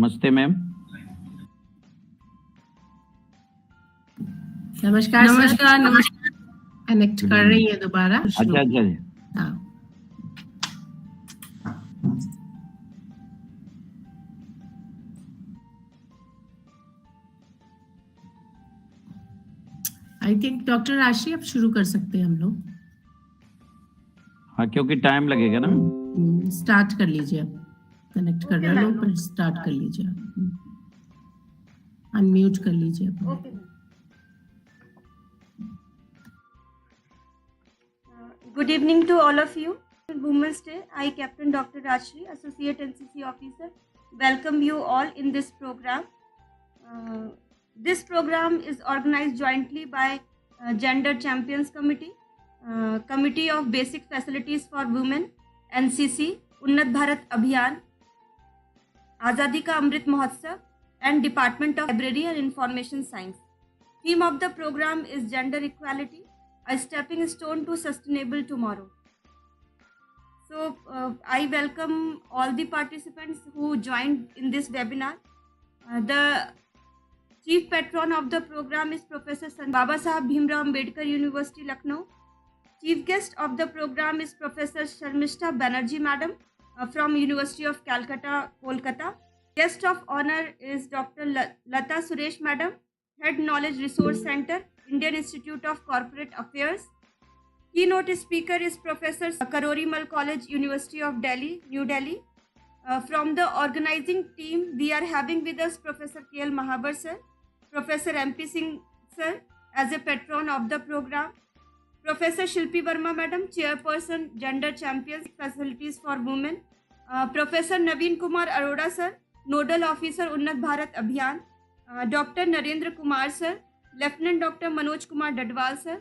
नमस्ते मैम। नमस्कार नमस्कार। कनेक्ट कर रही है दोबारा। अच्छा जी। हाँ। आई थिंक डॉक्टर राशि अब शुरू कर सकते हैं हम लोग। हाँ, क्योंकि टाइम लगेगा ना। स्टार्ट कर लीजिए, अब कनेक्ट कर रहे लो पर स्टार्ट कर लीजिए, अनम्यूट कर लीजिए। Okay. Good evening to all of you. Women's Day. I, Captain Dr. Raj Shree, Associate NCC Officer, welcome you all in this program. This program is organized jointly by Gender Champions Committee, Committee of Basic Facilities for Women, NCC, उन्नत भारत अभियान, आज़ादी का Amrit Mahotsav, and Department of Library and Information Science. Theme of the program is Gender Equality, a stepping stone to sustainable tomorrow. So I welcome all the participants who joined in this webinar. The chief patron of the program is Professor Sanjay, Baba Saheb Bhimrao Ambedkar University, Lucknow. Chief guest of the program is Professor Sharmistha Banerjee Madam from University of Calcutta, Kolkata. Guest of honor is Dr. Lata Suresh Madam, Head Knowledge Resource Center, Indian Institute of Corporate Affairs. Keynote speaker is Professor Kirori College, University of Delhi, New Delhi. From the organizing team, we are having with us Professor Mahawar sir, Professor MP Singh sir as a patron of the program, Professor Shilpi Verma Madam, Chairperson, Gender Champions Facilities for Women, Professor Naveen Kumar Arora sir, Nodal Officer, उन्नत भारत अभियान, Dr. Narendra Kumar sir, Lieutenant Dr. Manoj Kumar Dadwal sir,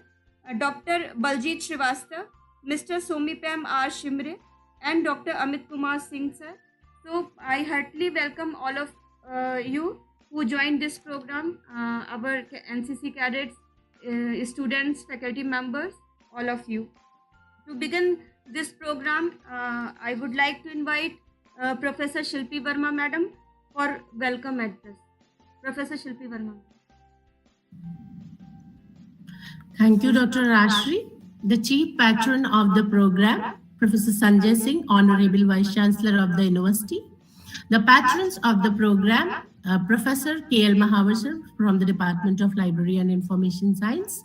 Dr. Baljeet Srivastava, Mr. Somipam R Shimray, and Dr. Amit Kumar Singh sir. So I heartily welcome all of you who joined this program, our NCC cadets, students, faculty members, all of you. To begin this program, I would like to invite Professor Shilpi Verma Madam for welcome address. Professor Shilpi Verma. Thank you, Dr. Raj Shree. The chief patron of the program, Professor Sanjay Singh, Honorable Vice Chancellor of the University. The patrons of the program, Professor Mahawar sir from the Department of Library and Information Science,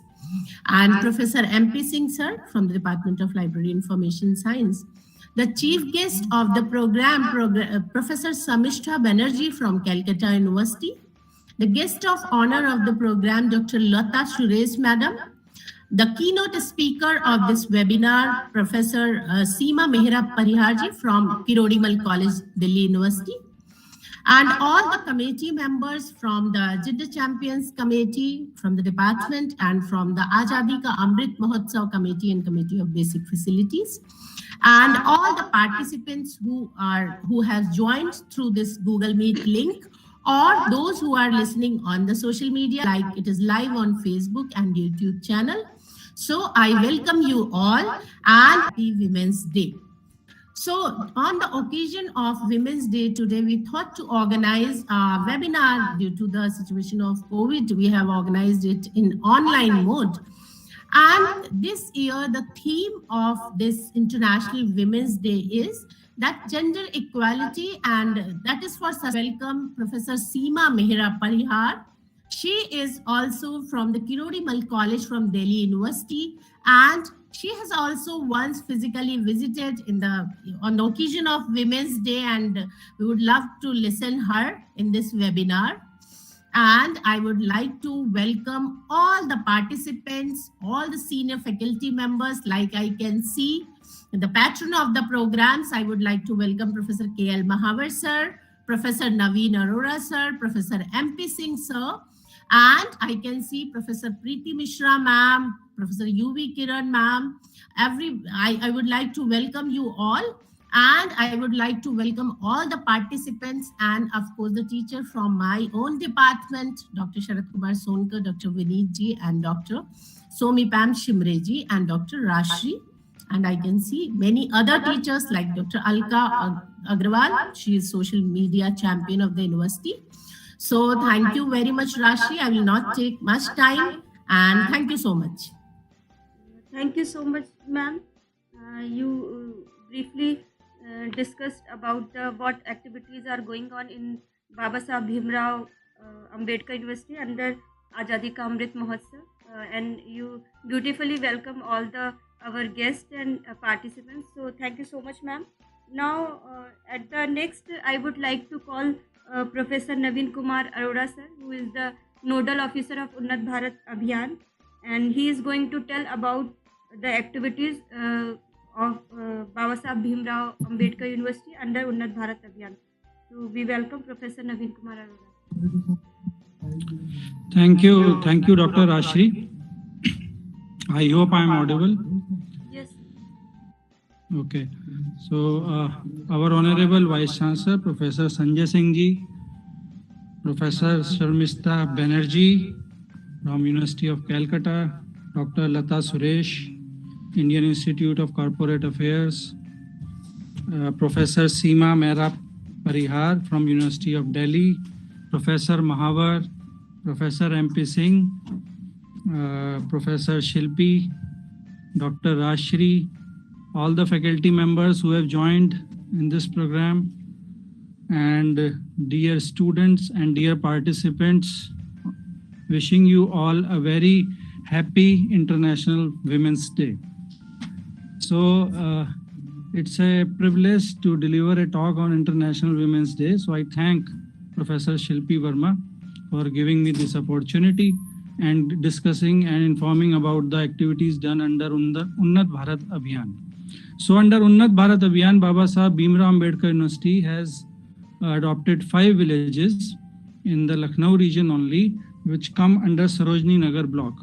and Professor MP Singh sir from the Department of Library and Information Science. The chief guest of the program, Professor Sharmistha Banerjee from Calcutta University. The guest of honor of the program, Dr. Lata Suresh Madam. The keynote speaker of this webinar, Professor Seema Mehra Parihar from Kirori College, Delhi University. And all the committee members from the Gender Champions Committee, from the department, and from the Azadi Ka Amrit Mahotsav Committee and Committee of Basic Facilities. And all the participants who have joined through this Google Meet link, or those who are listening on the social media, like it is live on Facebook and YouTube channel. So I welcome you all and happy Women's Day. So on the occasion of Women's Day today, we thought to organize a webinar. Due to the situation of COVID, we have organized it in online mode. And this year, the theme of this International Women's Day is that gender equality, and that is for welcome Professor Seema Mehra Parihar. She is also from the Kirori College from Delhi University, and she has also once physically visited on the occasion of Women's Day, and we would love to listen her in this webinar. And I would like to welcome all the participants, all the senior faculty members. Like I can see the patron of the programs, I would like to welcome Professor Mahawar sir, Professor Naveen Arora sir, Professor MP Singh sir, and I can see Professor Preeti Mishra ma'am, Professor UV Kiran ma'am. I would like to welcome you all. And I would like to welcome all the participants and of course the teacher from my own department, Dr. Sharat Kumar Sonkar, Dr. Vineet ji, and Dr. Somipam R Shimray ji, and Dr. Raj Shree. And I can see many other teachers like Dr. Alka Agrawal. She is social media champion of the university. So thank you very much, Rashri. I will not take much time, and thank you so much. Thank you so much, ma'am. You briefly discussed about what activities are going on in Baba Saheb Bhimrao Ambedkar University under Azadi Ka Amrit Mahotsav, and you beautifully welcome all our guests and participants. So thank you so much, ma'am. Now, at the next, I would like to call Professor Naveen Kumar Arora sir, who is the Nodal Officer of Unnat Bharat Abhiyan, and he is going to tell about the activities of Baba Saheb Bhimrao Ambedkar University under Unnat Bharat Abhiyan. So we welcome Professor Naveen Kumar Arora. Thank you, Dr. Raj Shree. I hope I am audible. Yes. Okay. So, our Honorable Vice Chancellor, Professor Sanjay Singh ji, Professor Sharmistha Banerjee from University of Calcutta, Dr. Lata Suresh, Indian Institute of Corporate Affairs, Professor Seema Mehra Parihar from University of Delhi, Professor Mahawar, Professor MP Singh, Professor Shilpi, Dr. Raj Shree, all the faculty members who have joined in this program, and dear students and dear participants, wishing you all a very happy International Women's Day. So it's a privilege to deliver a talk on International Women's Day. So I thank Professor Shilpi Verma for giving me this opportunity and discussing and informing about the activities done under Unnat Bharat Abhiyan. So under Unnat Bharat Abhiyan, Baba Saheb Bhimrao Ambedkar University has adopted 5 villages in the Lucknow region only, which come under Sarojini Nagar block.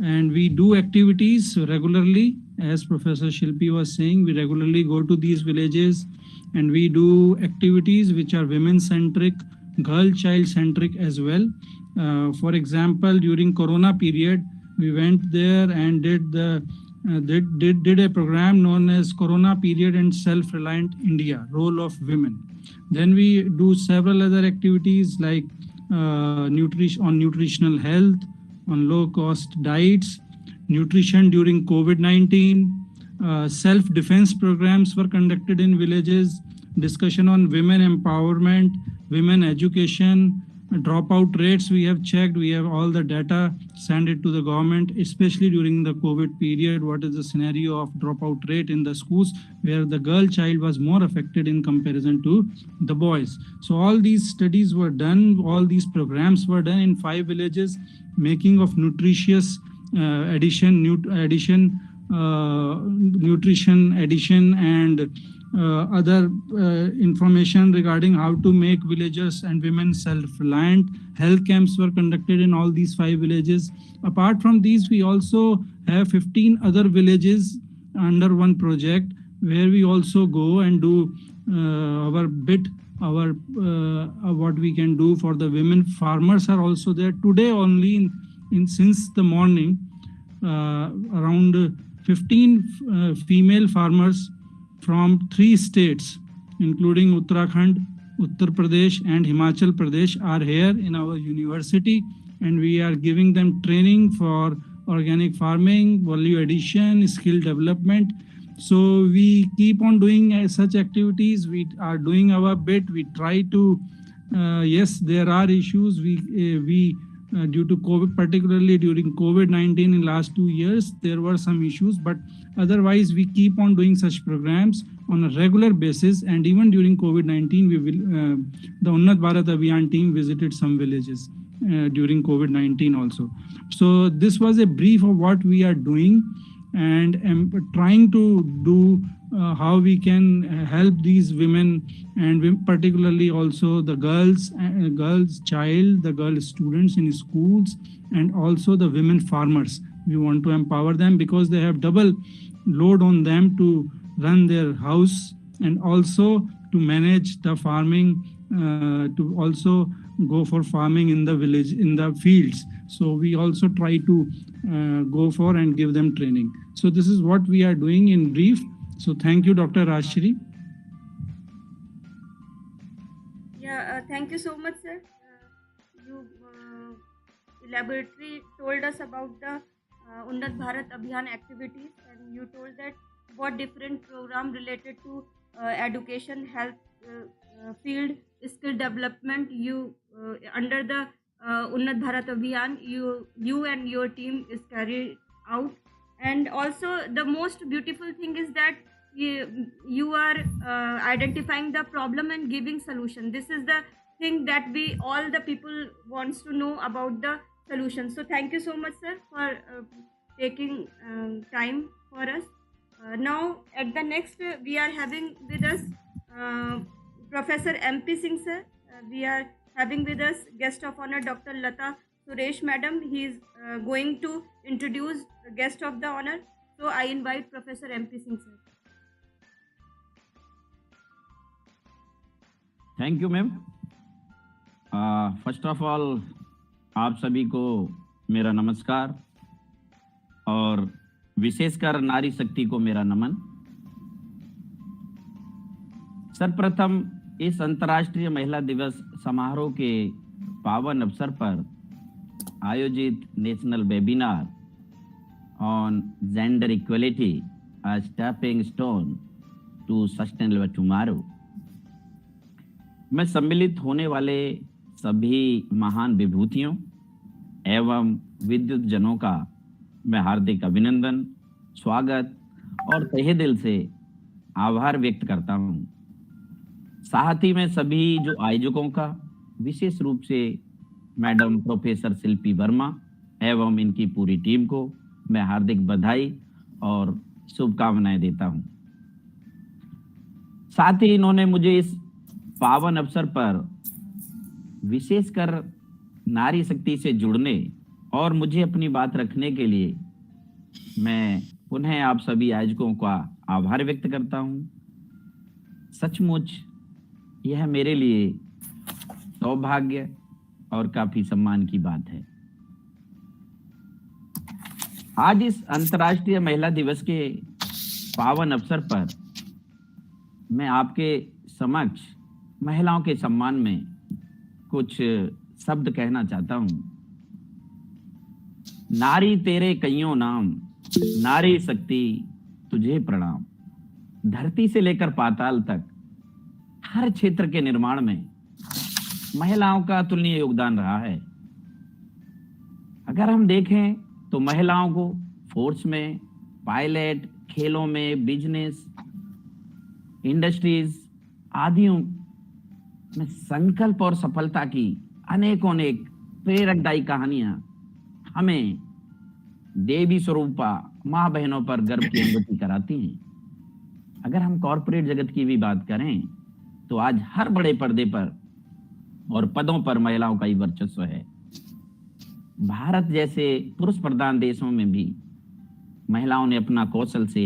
And we do activities regularly. As Professor Shilpi was saying, we regularly go to these villages and we do activities which are women-centric, girl-child centric as well. For example, during Corona period, we went there and did a program known as Corona Period and Self-Reliant India, Role of Women. Then we do several other activities like nutritional health, on low-cost diets, nutrition during COVID-19, self-defense programs were conducted in villages, discussion on women empowerment, women education, dropout rates we have checked, we have all the data, send it to the government, especially during the COVID period, what is the scenario of dropout rate in the schools where the girl child was more affected in comparison to the boys. So all these studies were done, all these programs were done in 5 villages, making of nutritious nutrition addition and other information regarding how to make villagers and women self-reliant. Health camps were conducted in all these 5 villages. Apart from these, we also have 15 other villages under one project where we also go and do what we can do for the women. Farmers are also there. Today only since the morning, around 15 female farmers from 3 states, including Uttarakhand, Uttar Pradesh and Himachal Pradesh are here in our university, and we are giving them training for organic farming, value addition, skill development. So we keep on doing such activities. We are doing our bit. We try to, yes, there are issues. We due to COVID, particularly during COVID-19 in last 2 years, there were some issues, but otherwise we keep on doing such programs on a regular basis. And even during COVID-19, the Unnat Bharat Abhiyan team visited some villages during COVID-19 also. So this was a brief of what we are doing and trying to do how we can help these women and particularly also the girl students in schools and also the women farmers. We want to empower them because they have double load on them to run their house and also to manage the farming, to also go for farming in the village, in the fields. So we also try to go for and give them training. So this is what we are doing in brief. So thank you, Dr. Raj Shree. Yeah, thank you so much, sir. You elaborately told us about the Unnat Bharat Abhiyan activities, and you told that what different program related to education, health field, skill development you under the Unnat Bharat Abhiyan you and your team is carried out. And also the most beautiful thing is that you are identifying the problem and giving solution. This is the thing that we all the people wants to know about the solution. So thank you so much, sir, for taking time for us. Now at the next we are having with us Professor MP Singh, sir. We are having with us guest of honor Dr. Lata Suresh madam. He is going to introduce guest of the honor. So I invite Professor MP Singh, sir. Thank you ma'am. First of all आप सभी को मेरा नमस्कार और विशेषकर नारी शक्ति को मेरा नमन. सर्वप्रथम इस अंतर्राष्ट्रीय महिला दिवस समारोह के पावन अवसर पर आयोजित national webinar on gender equality a stepping stone to sustainable tomorrow में सम्मिलित होने वाले सभी महान विभूतियों एवं विद्युत जनों का मैं हार्दिक अभिनंदन, स्वागत और तहे दिल से आभार व्यक्त करता हूं. साथ ही में सभी जो आयोजकों का, विशेष रूप से मैडम प्रोफेसर शिल्पी वर्मा एवं इनकी पूरी टीम को मैं हार्दिक बधाई और शुभकामनाएं देता हूं. साथ ही इन्होंने मुझे इस पावन अवसर पर विशेषकर नारी शक्ति से जुड़ने और मुझे अपनी बात रखने के लिए मैं पुनः आप सभी आयोजकों का आभार व्यक्त करता हूं. सचमुच यह मेरे लिए सौभाग्य और काफी सम्मान की बात है. आज इस अंतर्राष्ट्रीय महिला दिवस के पावन अवसर पर मैं आपके समक्ष महिलाओं के सम्मान में कुछ शब्द कहना चाहता हूं. नारी तेरे कईयों नाम, नारी शक्ति तुझे प्रणाम. धरती से लेकर पाताल तक हर क्षेत्र के निर्माण में महिलाओं का अतुलनीय योगदान रहा है. अगर हम देखें तो महिलाओं को फोर्स में, पायलट, खेलों में, बिजनेस, इंडस्ट्रीज आदियों में संकल्प और सफलता की अनेकों प्रेरकदायी कहानियां हमें देवी स्वरूपा माँ बहनों पर गर्व की अनुभूति कराती हैं. अगर हम कॉरपोरेट जगत की भी बात करें तो आज हर बड़े पर्दे पर और पदों पर महिलाओं का ही वर्चस्व है. भारत जैसे पुरुष प्रधान देशों में भी महिलाओं ने अपना कौशल से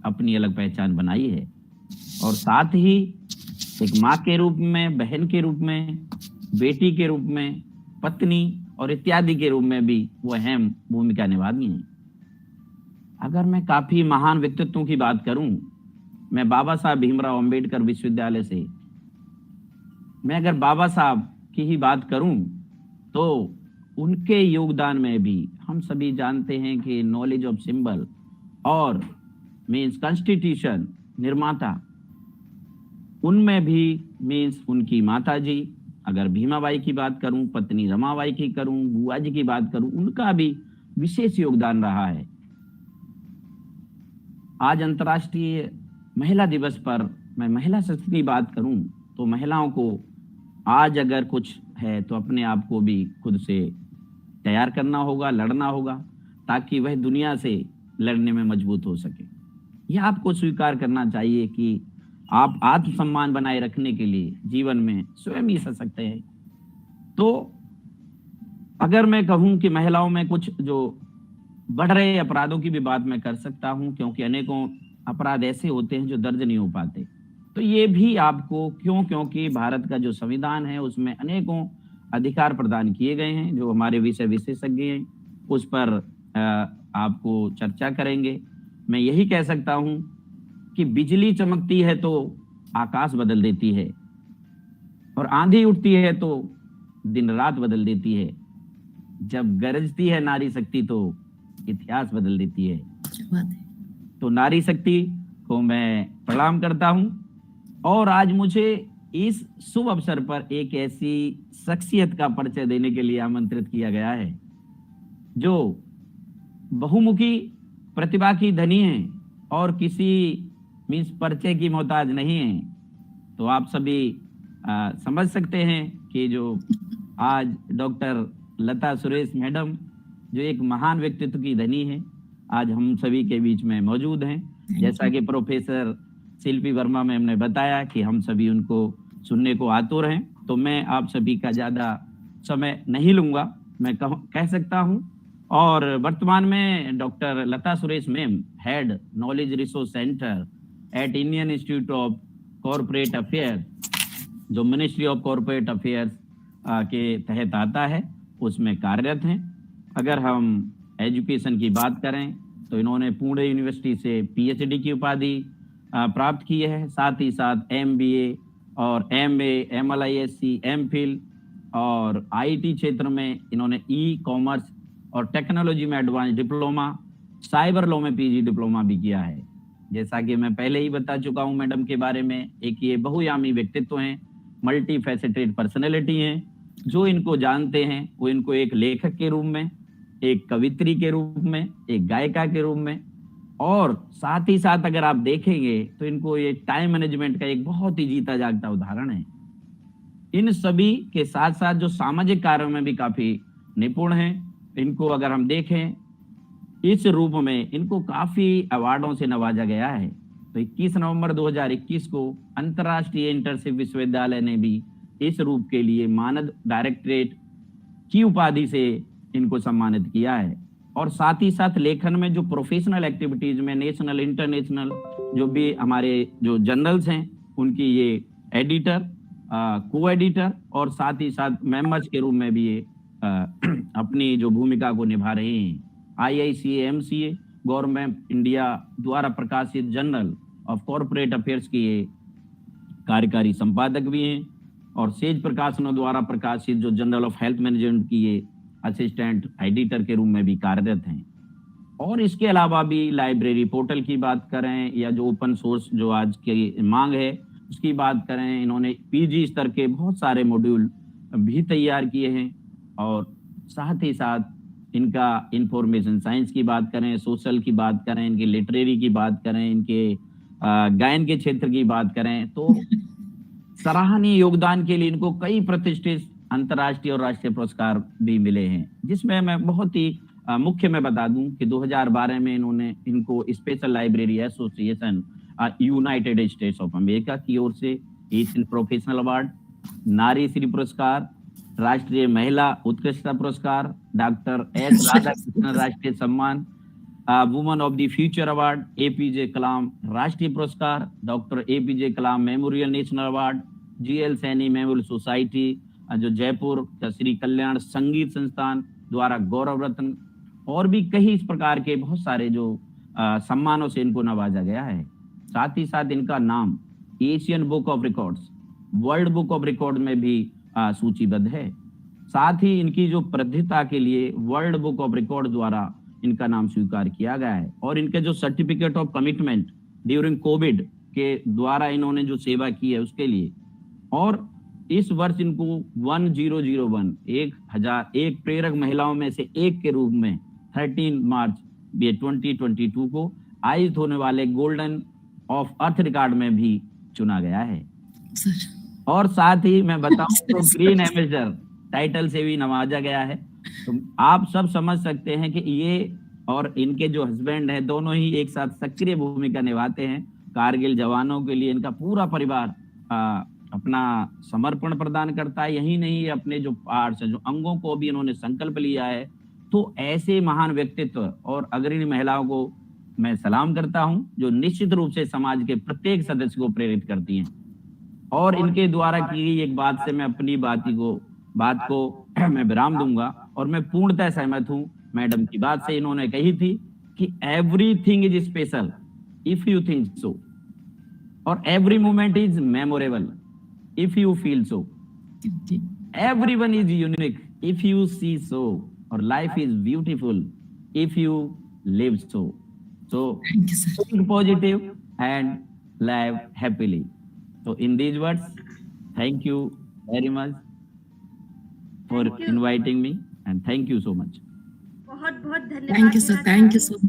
अपनी अलग पहचान बनाई है और साथ ही एक माँ के रूप में, बहन के रूप में, बेटी के रूप में, पत्नी और इत्यादि के रूप में भी वो अहम भूमिका निभाती हैं. अगर मैं काफी महान व्यक्तित्वों की बात करूं, मैं बाबा साहब भीमराव अंबेडकर विश्वविद्यालय से मैं अगर बाबा साहब की ही बात करूं तो उनके योगदान में भी हम सभी जानते हैं कि नॉलेज ऑफ सिंबल और मीन्स कॉन्स्टिट्यूशन निर्माता, उनमें भी मीन्स उनकी माता जी, अगर भीमाबाई की बात करूं, पत्नी रमाबाई की करूं, बुआ जी की बात करूं, उनका भी विशेष योगदान रहा है. आज अंतर्राष्ट्रीय महिला दिवस पर मैं महिला शक्ति की बात करूं तो महिलाओं को आज अगर कुछ है तो अपने आप को भी खुद से तैयार करना होगा, लड़ना होगा, ताकि वह दुनिया से लड़ने में मजबूत हो सके. यह आपको स्वीकार करना चाहिए कि आप आत्मसम्मान बनाए रखने के लिए जीवन में स्वयं ही सशक्त हैं. तो अगर मैं कहूं कि महिलाओं में कुछ जो बढ़ रहे अपराधों की भी बात मैं कर सकता हूं, क्योंकि अनेकों अपराध ऐसे होते हैं जो दर्ज नहीं हो पाते. तो ये भी आपको क्योंकि भारत का जो संविधान है उसमें अनेकों अधिकार प्रदान किए गए हैं, जो हमारे विषय विशेषज्ञ हैं उस पर आपको चर्चा करेंगे। मैं यही कह सकता हूं कि बिजली चमकती है तो आकाश बदल देती है, और आंधी उठती है तो दिन रात बदल देती है। जब गरजती है नारी शक्ति तो इतिहास बदल देती है। तो नारी शक्ति को मैं प्रणाम करता हूं, और आज मुझे इस शुभ अवसर पर एक ऐसी शख्सियत का परिचय देने के लिए आमंत्रित किया गया है जो बहुमुखी प्रतिभा की धनी है और किसी मीन्स परिचय की मोहताज नहीं है। तो आप सभी समझ सकते हैं कि जो आज डॉक्टर लता सुरेश मैडम, जो एक महान व्यक्तित्व की धनी है, आज हम सभी के बीच में मौजूद हैं। जैसा कि प्रोफेसर शिल्पी वर्मा मैम ने बताया कि हम सभी उनको सुनने को आतुर हैं, तो मैं आप सभी का ज्यादा समय नहीं लूंगा, मैं कह सकता हूं। और वर्तमान में doctor Lata Suresh ma'am head knowledge resource centre at Indian institute of corporate affairs, जो मिनिस्ट्री ऑफ कॉर्पोरेट अफेयर्स के तहत आता है, उसमें कार्यरत हैं। अगर हम एजुकेशन की बात करें तो इन्होंने पुणे यूनिवर्सिटी से पीएचडी की उपाधि प्राप्त की है, साथ ही साथ एमबीए और एमए, एमएलआईएससी, एमफिल और आईटी क्षेत्र में इन्होंने ई कॉमर्स और टेक्नोलॉजी में एडवांस डिप्लोमा, साइबर लॉ में पीजी डिप्लोमा भी किया है। जैसा कि मैं पहले ही बता चुका हूं मैडम के बारे में, एक ये बहुयामी व्यक्तित्व हैं, मल्टी फैसेटेड पर्सनैलिटी हैं। जो इनको जानते हैं वो इनको एक लेखक के रूप में, एक कवित्री के रूप में, एक गायिका के रूप में, और साथ ही साथ अगर आप देखेंगे तो इनको ये टाइम मैनेजमेंट का एक बहुत ही जीता जागता उदाहरण है। इन सभी के साथ साथ जो सामाजिक कार्यों में भी काफी निपुण हैं। इनको अगर हम देखें इस रूप में इनको काफी अवार्डों से नवाजा गया है। तो 21 नवंबर 2021 को अंतर्राष्ट्रीय इंटर्नशिप विश्वविद्यालय ने भी इस रूप के लिए मानद डायरेक्टरेट की उपाधि से इनको सम्मानित किया है। और साथ ही साथ लेखन में जो प्रोफेशनल एक्टिविटीज में नेशनल इंटरनेशनल जो भी हमारे जो जर्नल्स हैं उनकी ये एडिटर, को एडिटर और साथ ही साथ मेंबर्स के रूप में भी ये अपनी जो भूमिका को निभा रहे हैं। IICA-MCA गवर्नमेंट इंडिया द्वारा प्रकाशित जर्नल ऑफ कॉर्पोरेट अफेयर्स की ये कार्यकारी संपादक भी हैं, और सेज प्रकाशनों द्वारा प्रकाशित जो जर्नल ऑफ हेल्थ मैनेजमेंट की ये असिस्टेंट एडिटर के रूप में भी कार्यरत हैं। और इसके अलावा भी लाइब्रेरी पोर्टल की बात करें या जो ओपन सोर्स जो आज की मांग है उसकी बात करें, इन्होंने पीजी स्तर के बहुत सारे मॉड्यूल भी तैयार किए हैं। और साथ ही साथ इनका इंफॉर्मेशन साइंस की बात करें, सोशल की बात करें, इनके लिटरेरी की बात करें, इनके गायन के क्षेत्र की बात करें, तो सराहनीय योगदान के लिए इनको कई प्रतिष्ठित अंतर्राष्ट्रीय और राष्ट्रीय पुरस्कार भी मिले हैं। जिसमें मैं बहुत ही मुख्य में बता दूं कि 2012 में इनको special library association United states of America की ओर से एशियन प्रोफेशनल अवार्ड, नारी श्री पुरस्कार, राष्ट्रीय महिला उत्कृष्टता पुरस्कार, डॉक्टर एस राधाकृष्णन राष्ट्रीय सम्मान, woman of the future award, APJ Kalam राष्ट्रीय पुरस्कार, doctor APJ Kalam memorial national award, GL Saini memorial society जो जयपुर का श्री कल्याण संगीत संस्थान द्वारा गौरव रत्न, और भी कई इस प्रकार के बहुत सारे जो सम्मानों से इनको नवाजा गया है। साथ ही साथ इनका नाम Asian book of records, world book of record में भी सूचीबद्ध है। साथ ही इनकी जो प्रतिभा के लिए वर्ल्ड बुक ऑफ रिकॉर्ड द्वारा इनका नाम स्वीकार किया गया है। और इनके जो certificate of commitment during Covid के द्वारा इन्होंने जो सेवा की है उसके लिए, और इस वर्ष इनको 1001 1001 प्रेरक महिलाओं में से एक के रूप में 13 मार्च 2022 को आयोजित होने वाले गोल्डन ऑफ अर्थ रिकॉर्ड में भी चुना गया है। और साथ ही मैं बताऊं तो ग्रीन एम्बेसडर टाइटल से भी नवाजा गया है। तो आप सब समझ सकते हैं कि ये और इनके जो हस्बैंड हैं दोनों ही एक साथ सक्रिय भूमिका निभाते हैं। कारगिल जवानों के लिए इनका पूरा परिवार अपना समर्पण प्रदान करता है। यही नहीं, अपने जो पार्ट्स हैं, जो अंगों को भी इन्होंने संकल्प लिया है। तो ऐसे महान व्यक्तित्व और अग्रणी महिलाओं को मैं सलाम करता हूं, जो निश्चित रूप से समाज के प्रत्येक सदस्य को प्रेरित करती हैं। और इनके द्वारा की गई एक बात से मैं अपनी बात को बात को मैं विराम दूंगा और मैं पूर्णतः सहमत हूं मैडम की बात से। इन्होंने कही थी कि everything is special if you think so, और every moment is memorable if you feel so, everyone is unique if you see so, or life is beautiful if you live so. So think positive and live happily. So in these words, thank you very much for Thank you. inviting me, and thank you so much. बहुत बहुत धन्यवाद। Thank you, sir. Thank you, sir.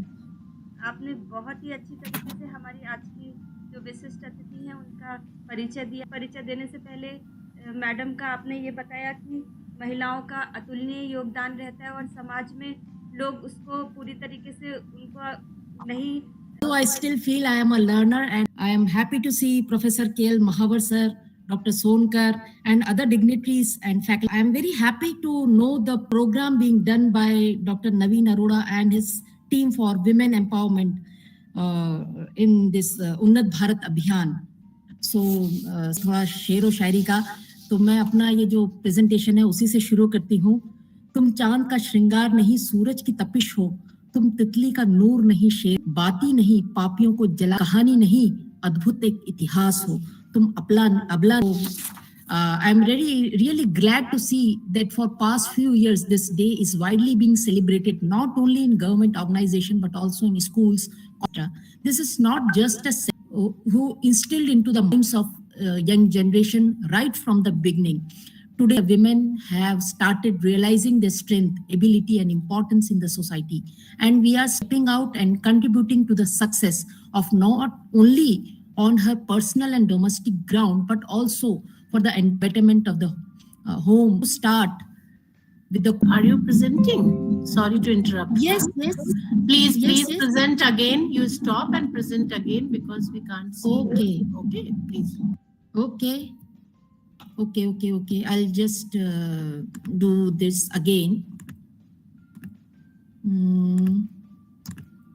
आपने बहुत ही अच्छी तरीके से हमारी आज की जो विशिष्ट अतिथि हैं उनका परिचय दिया। परिचय देने से पहले मैडम का आपने ये बताया कि महिलाओं का अतुलनीय योगदान रहता है और समाज में लोग उसको पूरी तरीके से उनको नहीं। So I still feel I am a learner, and I am happy to see Professor KL Mahawar sir, Dr. Sonkar, and other dignitaries and faculty. I am very happy to know the program being done by Dr. Naveen Arora and his team for women empowerment in this उन्नत भारत अभियान। So थोड़ा शेरो शायरी का, तो मैं अपना ये जो प्रेजेंटेशन है उसी से शुरू करती हूँ। तुम चांद का श्रृंगार नहीं, सूरज की तपिश हो, तुम तितली का नूर नहीं, शेर बाती नहीं, पापियों को जला, कहानी नहीं, अद्भुत एक इतिहास हो, तुम अबला हो। I am really glad to see that for past few years this day is widely being celebrated, not only in government organization but also in schools. This is not just a who instilled into the minds of young generation right from the beginning. Today, women have started realizing their strength, ability, and importance in the society. And we are stepping out and contributing to the success of not only on her personal and domestic ground, but also for the betterment of the home. Start with the... Are you presenting? Sorry to interrupt. Yes, yes. Please, Yes, please yes. present again. You stop and present again because we can't see. Okay. Okay, please. Okay. I'll just do this again.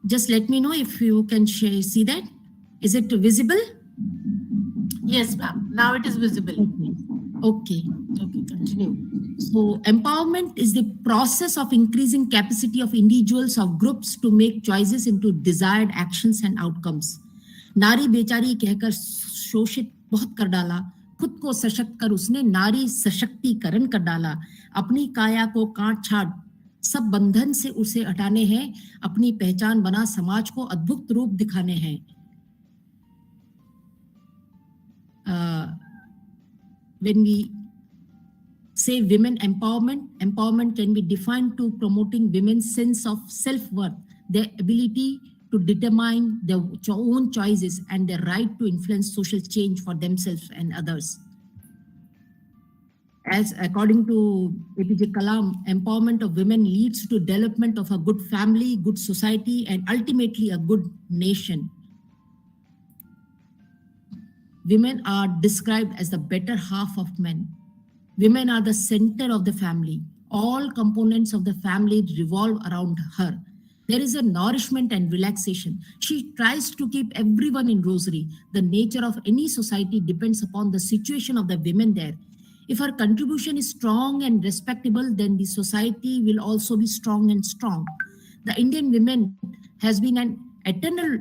Just let me know if you can see that. Is it visible? Yes, ma'am. Now it is visible. Okay. Okay, continue. So empowerment is the process of increasing capacity of individuals or groups to make choices into desired actions and outcomes. नारी बेचारी कहकर शोषित बहुत कर डाला, खुद को सशक्त कर उसने नारी सशक्तिकरण कर डाला। अपनी काया को काट छाट सब बंधन से उसे हटाने हैं, अपनी पहचान बना समाज को अद्भुत रूप दिखाने हैं। When we say women empowerment, empowerment can be defined to promoting women's sense of self-worth, their ability to determine their own choices and their right to influence social change for themselves and others. As according to APJ Kalam, empowerment of women leads to development of a good family, good society, and ultimately a good nation. Women are described as the better half of men. Women are the center of the family. All components of the family revolve around her. There is a nourishment and relaxation. She tries to keep everyone in rosary. The nature of any society depends upon the situation of the women there. If her contribution is strong and respectable, then the society will also be strong and strong. The Indian women has been an eternal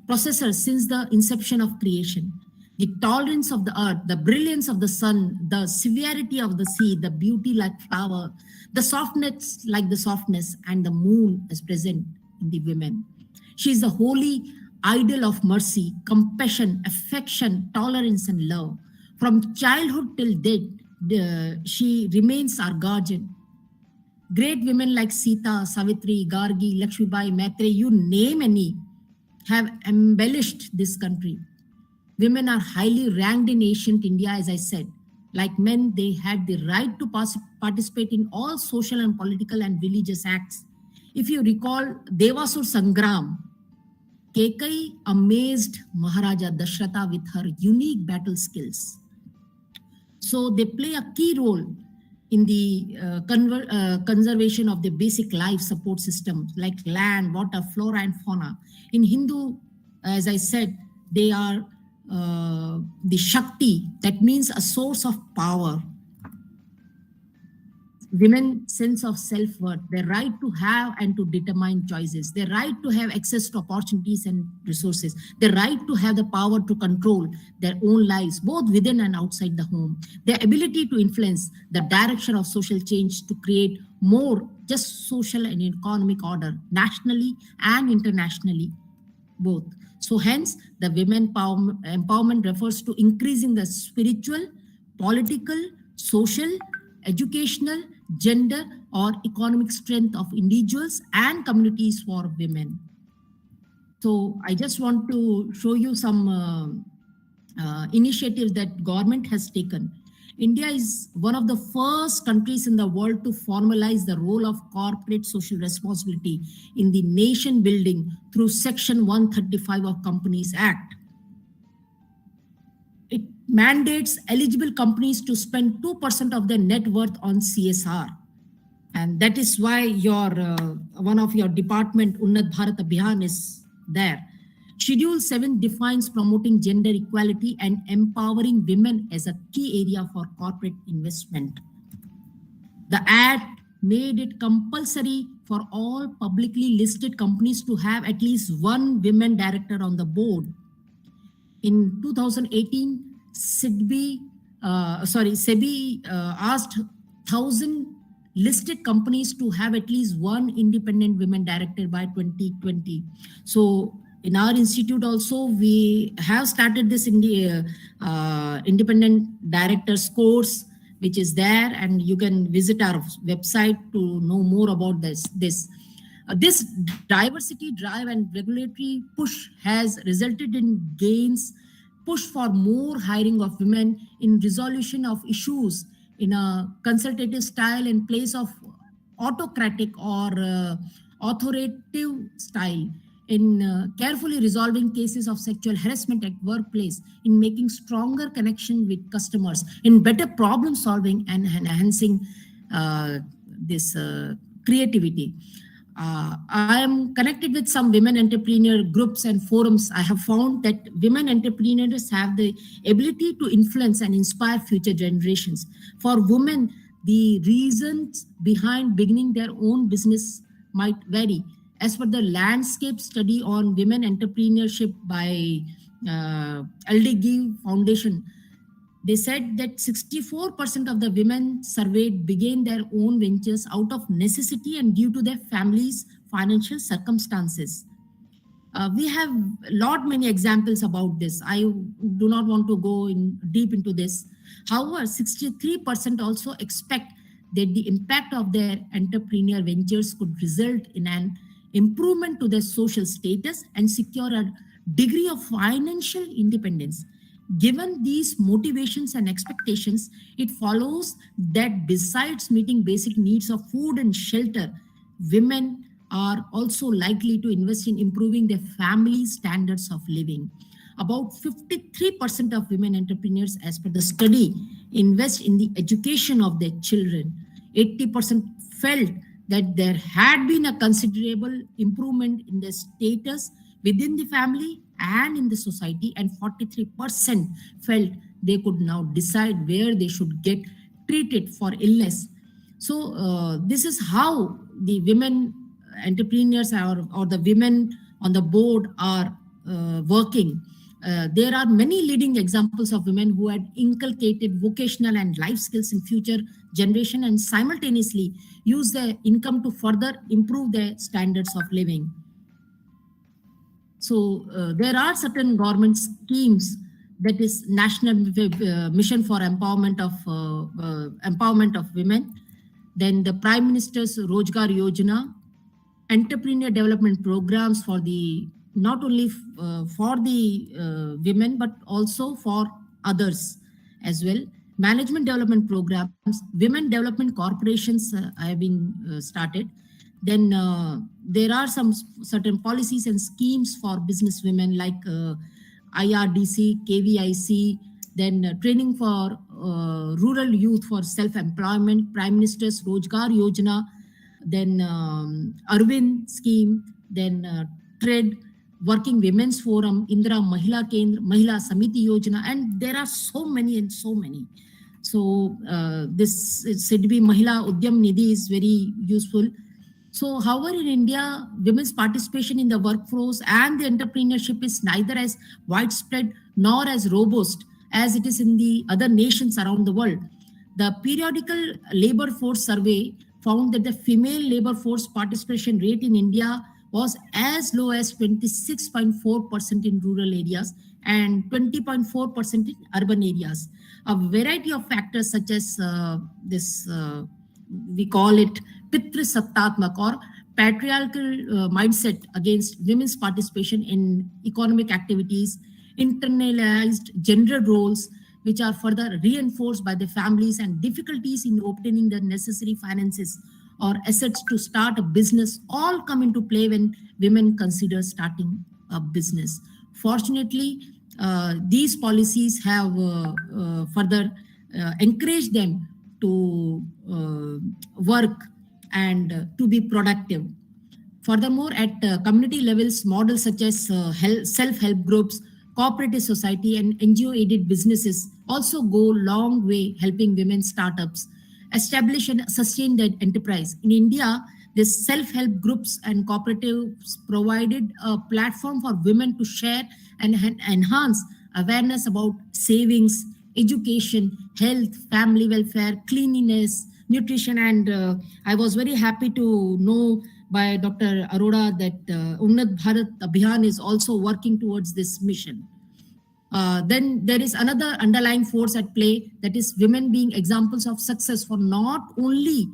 processor since the inception of creation. The tolerance of the earth, the brilliance of the sun, the severity of the sea, the beauty like flower, the softness like the softness, and the moon is present in the women. She is the holy idol of mercy, compassion, affection, tolerance, and love. From childhood till death, she remains our guardian. Great women like Sita, Savitri, Gargi, Lakshmibai, Maitre, you name any, have embellished this country. Women are highly ranked in ancient India, as I said. Like men, they had the right to participate in all social and political and religious acts. If you recall Devasur Sangram, Kekai amazed Maharaja Dashrata with her unique battle skills. So they play a key role in the conservation of the basic life support systems like land, water, flora, and fauna. In Hindu, as I said, they are the Shakti, that means a source of power. women's sense of self-worth, their right to have and to determine choices, their right to have access to opportunities and resources, their right to have the power to control their own lives, both within and outside the home, their ability to influence the direction of social change to create more just social and economic order, nationally and internationally, both. So hence, the women empowerment refers to increasing the spiritual, political, social, educational, gender, or economic strength of individuals and communities for women. So I just want to show you some initiatives that government has taken. India is one of the first countries in the world to formalize the role of corporate social responsibility in the nation building through Section 135 of Companies Act. It mandates eligible companies to spend 2% of their net worth on CSR. And that is why your one of your department, Unnat Bharat Abhiyan, is there. Schedule 7 defines promoting gender equality and empowering women as a key area for corporate investment. The Act made it compulsory for all publicly listed companies to have at least one women director on the board. In 2018, SEBI asked 1,000 listed companies to have at least one independent women director by 2020. So in our institute also, we have started this in the independent directors course, which is there, and you can visit our website to know more about this. This diversity drive and regulatory push has resulted in gains, push for more hiring of women in resolution of issues in a consultative style in place of autocratic or authoritative style, in carefully resolving cases of sexual harassment at workplace, in making stronger connection with customers, in better problem solving and enhancing this creativity. I am connected with some women entrepreneur groups and forums. I have found that women entrepreneurs have the ability to influence and inspire future generations. For women, the reasons behind beginning their own business might vary. As per the landscape study on women entrepreneurship by LDG Foundation, they said that 64% of the women surveyed began their own ventures out of necessity and due to their families' financial circumstances. We have many examples about this. I do not want to go deep into this. However, 63% also expect that the impact of their entrepreneur ventures could result in an improvement to their social status and secure a degree of financial independence. Given these motivations and expectations, it follows that besides meeting basic needs of food and shelter, women are also likely to invest in improving their family standards of living. About 53% of women entrepreneurs, as per the study, invest in the education of their children. 80% felt that there had been a considerable improvement in their status within the family and in the society, and 43% felt they could now decide where they should get treated for illness. So this is how the women entrepreneurs or the women on the board are working. There are many leading examples of women who had inculcated vocational and life skills in future generation and simultaneously use their income to further improve their standards of living. So there are certain government schemes, that is National Mission for Empowerment of Women, then the Prime Minister's Rojgar Yojana, entrepreneur development programs for the not only for the women but also for others as well. Management development programs, women development corporations have been started. Then there are some certain policies and schemes for business women like IRDC, KVIC, then training for rural youth for self-employment, Prime Minister's Rojgar Yojana, then Arvind scheme, then TRED, Working Women's Forum, Indira Mahila Kendra, Mahila Samiti Yojana, and there are so many and so many. So this SIDBI Mahila Udyam Nidhi is very useful. So however, in India, women's participation in the workforce and the entrepreneurship is neither as widespread nor as robust as it is in the other nations around the world. The periodical labor force survey found that the female labor force participation rate in India was as low as 26.4% in rural areas and 20.4% in urban areas. A variety of factors such as we call it Pitra Sattatmak or patriarchal mindset against women's participation in economic activities, internalized gender roles, which are further reinforced by the families, and difficulties in obtaining the necessary finances or assets to start a business all come into play when women consider starting a business. Fortunately, these policies have further encouraged them to work and to be productive. Furthermore, at community levels, models such as self-help groups, cooperative society, and NGO-aided businesses also go long way helping women startups establish and sustain their enterprise. In India, these self-help groups and cooperatives provided a platform for women to share and enhance awareness about savings, education, health, family welfare, cleanliness, nutrition, and I was very happy to know by Dr. Arora that Unnat Bharat Abhiyan is also working towards this mission. Then there is another underlying force at play, that is women being examples of success for not only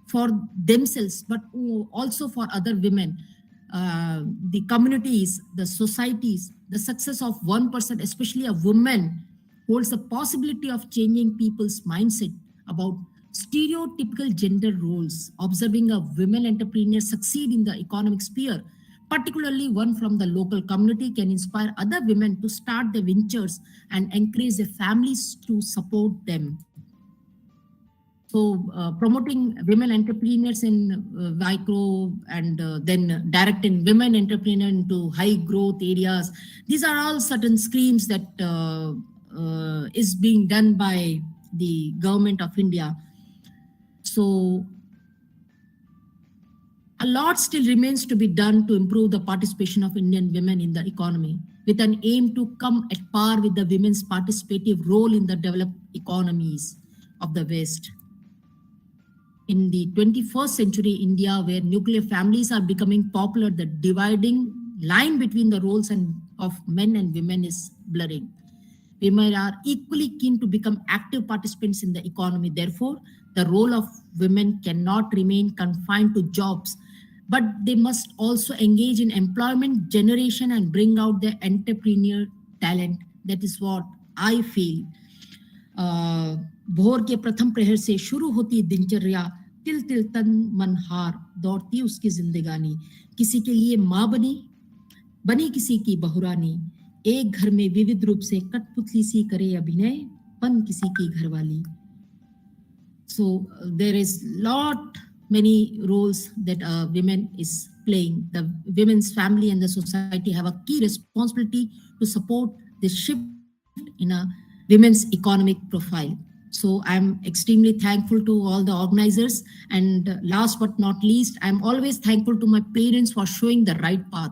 for themselves, but also for other women, the communities, the societies. The success of one person, especially a woman, holds the possibility of changing people's mindset about stereotypical gender roles. Observing a women entrepreneur succeed in the economic sphere, particularly one from the local community, can inspire other women to start their ventures and encourage their families to support them. So promoting women entrepreneurs in micro and then directing women entrepreneurs into high growth areas. These are all certain schemes that is being done by the government of India. So a lot still remains to be done to improve the participation of Indian women in the economy, with an aim to come at par with the women's participative role in the developed economies of the West. In the 21st century India, where nuclear families are becoming popular, the dividing line between the roles of men and women is blurring. Women are equally keen to become active participants in the economy. Therefore, the role of women cannot remain confined to jobs, but they must also engage in employment generation and bring out their entrepreneurial talent. That is what I feel. भोर के प्रथम प्रहर से शुरू होती दिनचर्या, तिल तिल तन मन हार दौड़ती उसकी जिंदगानी, किसी के लिए माँ बनी किसी की बहुरानी, एक घर में विविध रूप से कठपुतली सी करे अभिनय, बन किसी की घरवाली. So there is many roles that women is playing. The women's family and the society have a key responsibility to support the shift in a women's economic profile. So I'm extremely thankful to all the organizers, and last but not least, I'm always thankful to my parents for showing the right path.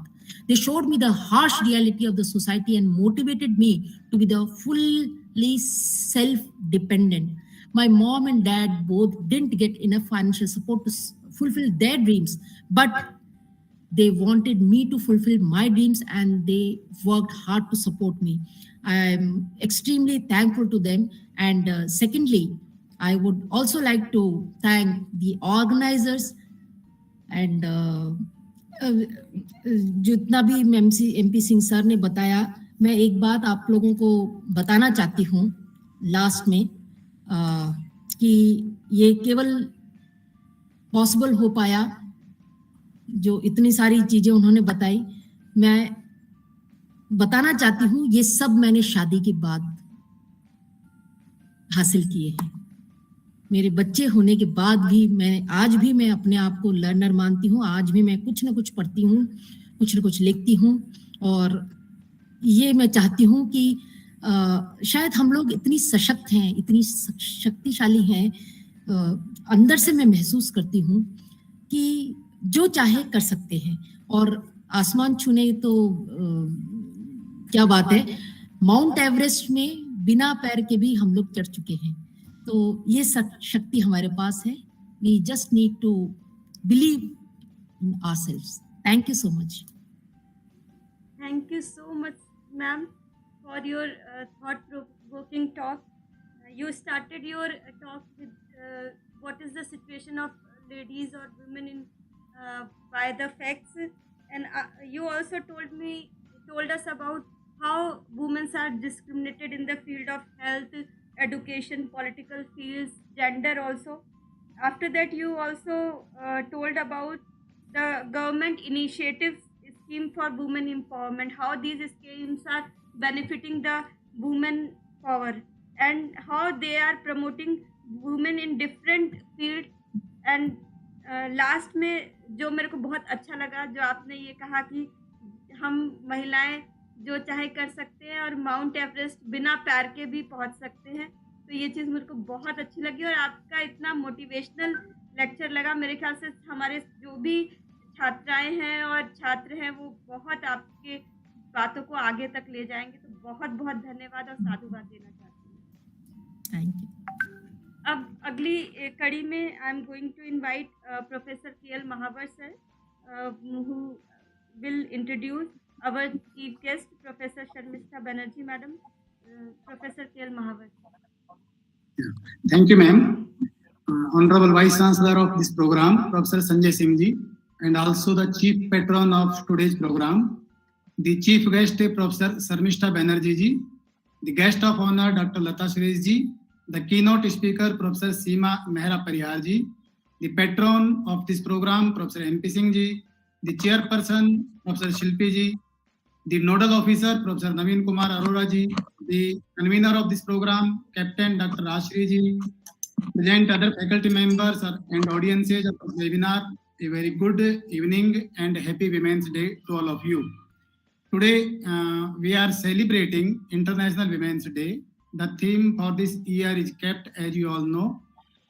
They showed me the harsh reality of the society and motivated me to be the fully self-dependent. My mom and dad both didn't get enough financial support to fulfill their dreams, but they wanted me to fulfill my dreams and they worked hard to support me. I'm extremely thankful to them. And secondly, I would also like to thank the organizers and जितना भी MP Singh sir ने बताया, मैं एक बात आप लोगों को बताना चाहती हूँ लास्ट में कि ये केवल पॉसिबल हो पाया, जो इतनी सारी चीजें उन्होंने बताई, मैं बताना चाहती हूँ ये सब मैंने शादी के बाद हासिल किए हैं. मेरे बच्चे होने के बाद भी आज भी मैं अपने आप को लर्नर मानती हूँ. आज भी मैं कुछ ना कुछ पढ़ती हूँ, कुछ ना कुछ लिखती हूँ, और ये मैं चाहती हूँ कि शायद हम लोग इतनी सशक्त हैं, इतनी शक्तिशाली हैं, अंदर से मैं महसूस करती हूँ कि जो चाहे कर सकते हैं। और आसमान छूने तो क्या बात है, माउंट एवरेस्ट में बिना पैर के भी हम लोग चढ़ चुके हैं। तो ये शक्ति हमारे पास है। We just need to believe in ourselves. Thank you so much. Thank you so much, ma'am, for your thought-provoking talk. You started your talk with what is the situation of ladies or women in by the facts, and you also told us about how women are discriminated in the field of health, education, political fields, gender also. After that, you also told about the government initiatives scheme for women empowerment, how these schemes are benefiting the women power and how they are promoting women in different field. And last में जो मेरे को बहुत अच्छा लगा, जो आपने ये कहा कि हम महिलाएं जो चाहे कर सकते हैं और माउंट एवरेस्ट बिना पैर के भी पहुंच सकते हैं, तो ये चीज़ मेरे को बहुत अच्छी लगी। और आपका इतना मोटिवेशनल लेक्चर लगा। मेरे ख्याल से हमारे जो भी छात्राएं हैं और छात्र हैं वो बहुत आपके बातों को आगे तक ले जाएंगे। तो बहुत बहुत धन्यवाद और साधुवाद देना चाहती हूँ। Thank you. अब अगली कड़ी में I am going to invite professor K Mahawar sir, who will introduce our chief guest, Professor Sharmistha Banerjee madam. Professor K. Mahawar. Thank you, ma'am. Honorable Vice Chancellor of this program, Professor Sanjay Singh ji, and also the chief patron of today's program, the chief guest, Professor Sharmistha Banerjee ji, the guest of honor, Dr. Lata Suresh ji, the keynote speaker, Professor Seema Mehra Parihar ji, the patron of this program, Professor MP Singh ji, the chairperson, Professor Shilpi ji, the nodal officer, Professor Naveen Kumar Arora ji, the convener of this program, Captain Dr. Raj Shree ji, present other faculty members and audiences of this webinar. A very good evening and happy Women's Day to all of you. Today we are celebrating International Women's Day. The theme for this year is Capt, as you all know,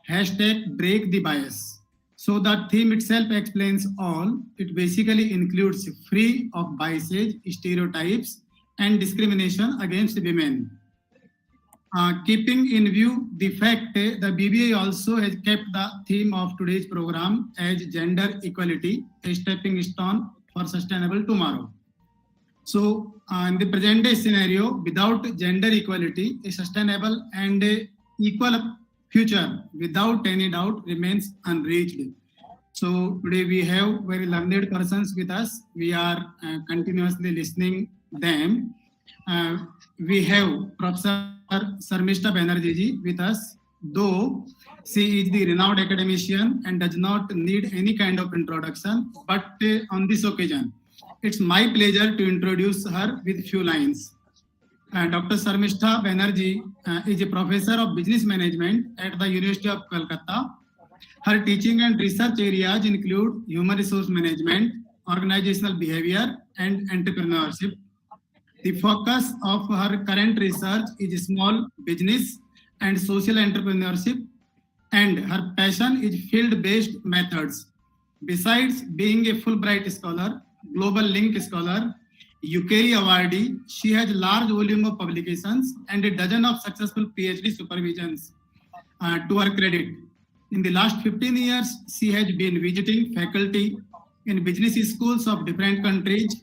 #Break the Bias. So the theme itself explains all. It basically includes free of biases, stereotypes, and discrimination against women. Keeping in view the fact the BBA also has kept the theme of today's program as gender equality, a stepping stone for sustainable tomorrow. So in the present day scenario, without gender equality, a sustainable and equal future without any doubt remains unreached. So today we have very learned persons with us. We are continuously listening them. We have Professor Sharmistha Banerjee ji with us, though she is the renowned academician and does not need any kind of introduction. But on this occasion, it's my pleasure to introduce her with few lines. Dr. Sharmistha Banerjee is a professor of business management at the University of Calcutta. Her teaching and research areas include human resource management, organizational behavior, and entrepreneurship. The focus of her current research is small business and social entrepreneurship, and her passion is field-based methods. Besides being a Fulbright scholar, Global Link scholar, UKE awardee, she has large volume of publications and a dozen of successful PhD supervisions to her credit. In the last 15 years, she has been visiting faculty in business schools of different countries,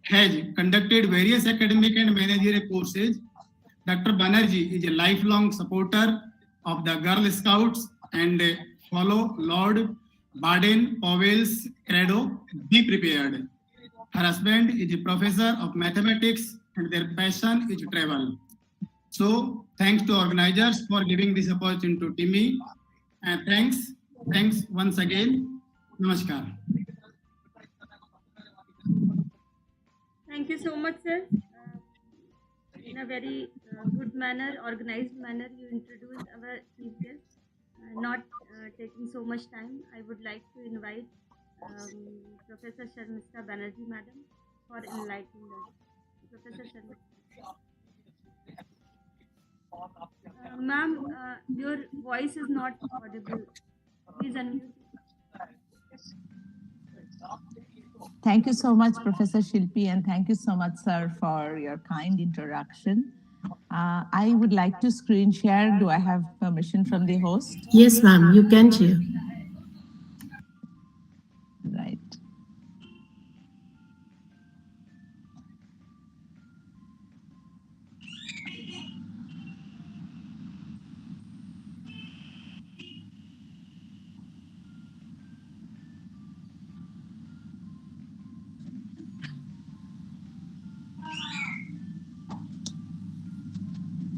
has conducted various academic and managerial courses. Dr. Banerjee is a lifelong supporter of the Girl Scouts and follow Lord Baden-Powell's credo, be prepared. Her husband is a professor of mathematics and their passion is travel. So thanks to organizers for giving this opportunity to me. And thanks once again. Namaskar. Thank you so much, sir. In a very good manner, organized manner, you introduced our chief guest. Not taking so much time, I would like to invite Professor Sharmistha Banerjee madam for enlightening us. Professor Sharmistha. Ma'am, your voice is not audible. Please unmute. Thank you so much, Professor Shilpi, and thank you so much, sir, for your kind introduction. I would like to screen share. Do I have permission from the host? Yes, ma'am, you can share. Right.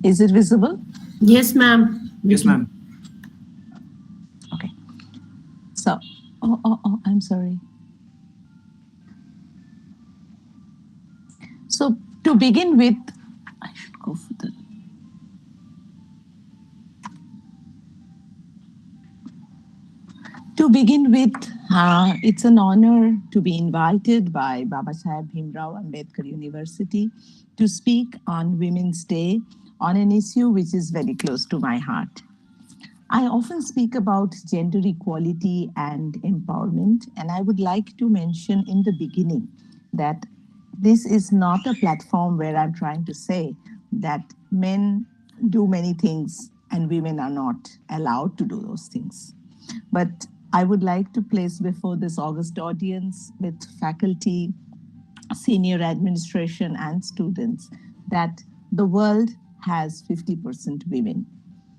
Is it visible? Yes, ma'am. Yes, ma'am. Okay. So, I'm sorry. So to begin with, I should go for the. To begin with, it's an honor to be invited by Babasaheb Bhimrao Ambedkar University to speak on Women's Day on an issue which is very close to my heart. I often speak about gender equality and empowerment, and I would like to mention in the beginning that this is not a platform where I'm trying to say that men do many things and women are not allowed to do those things. But I would like to place before this august audience with faculty, senior administration, and students that the world has 50% women.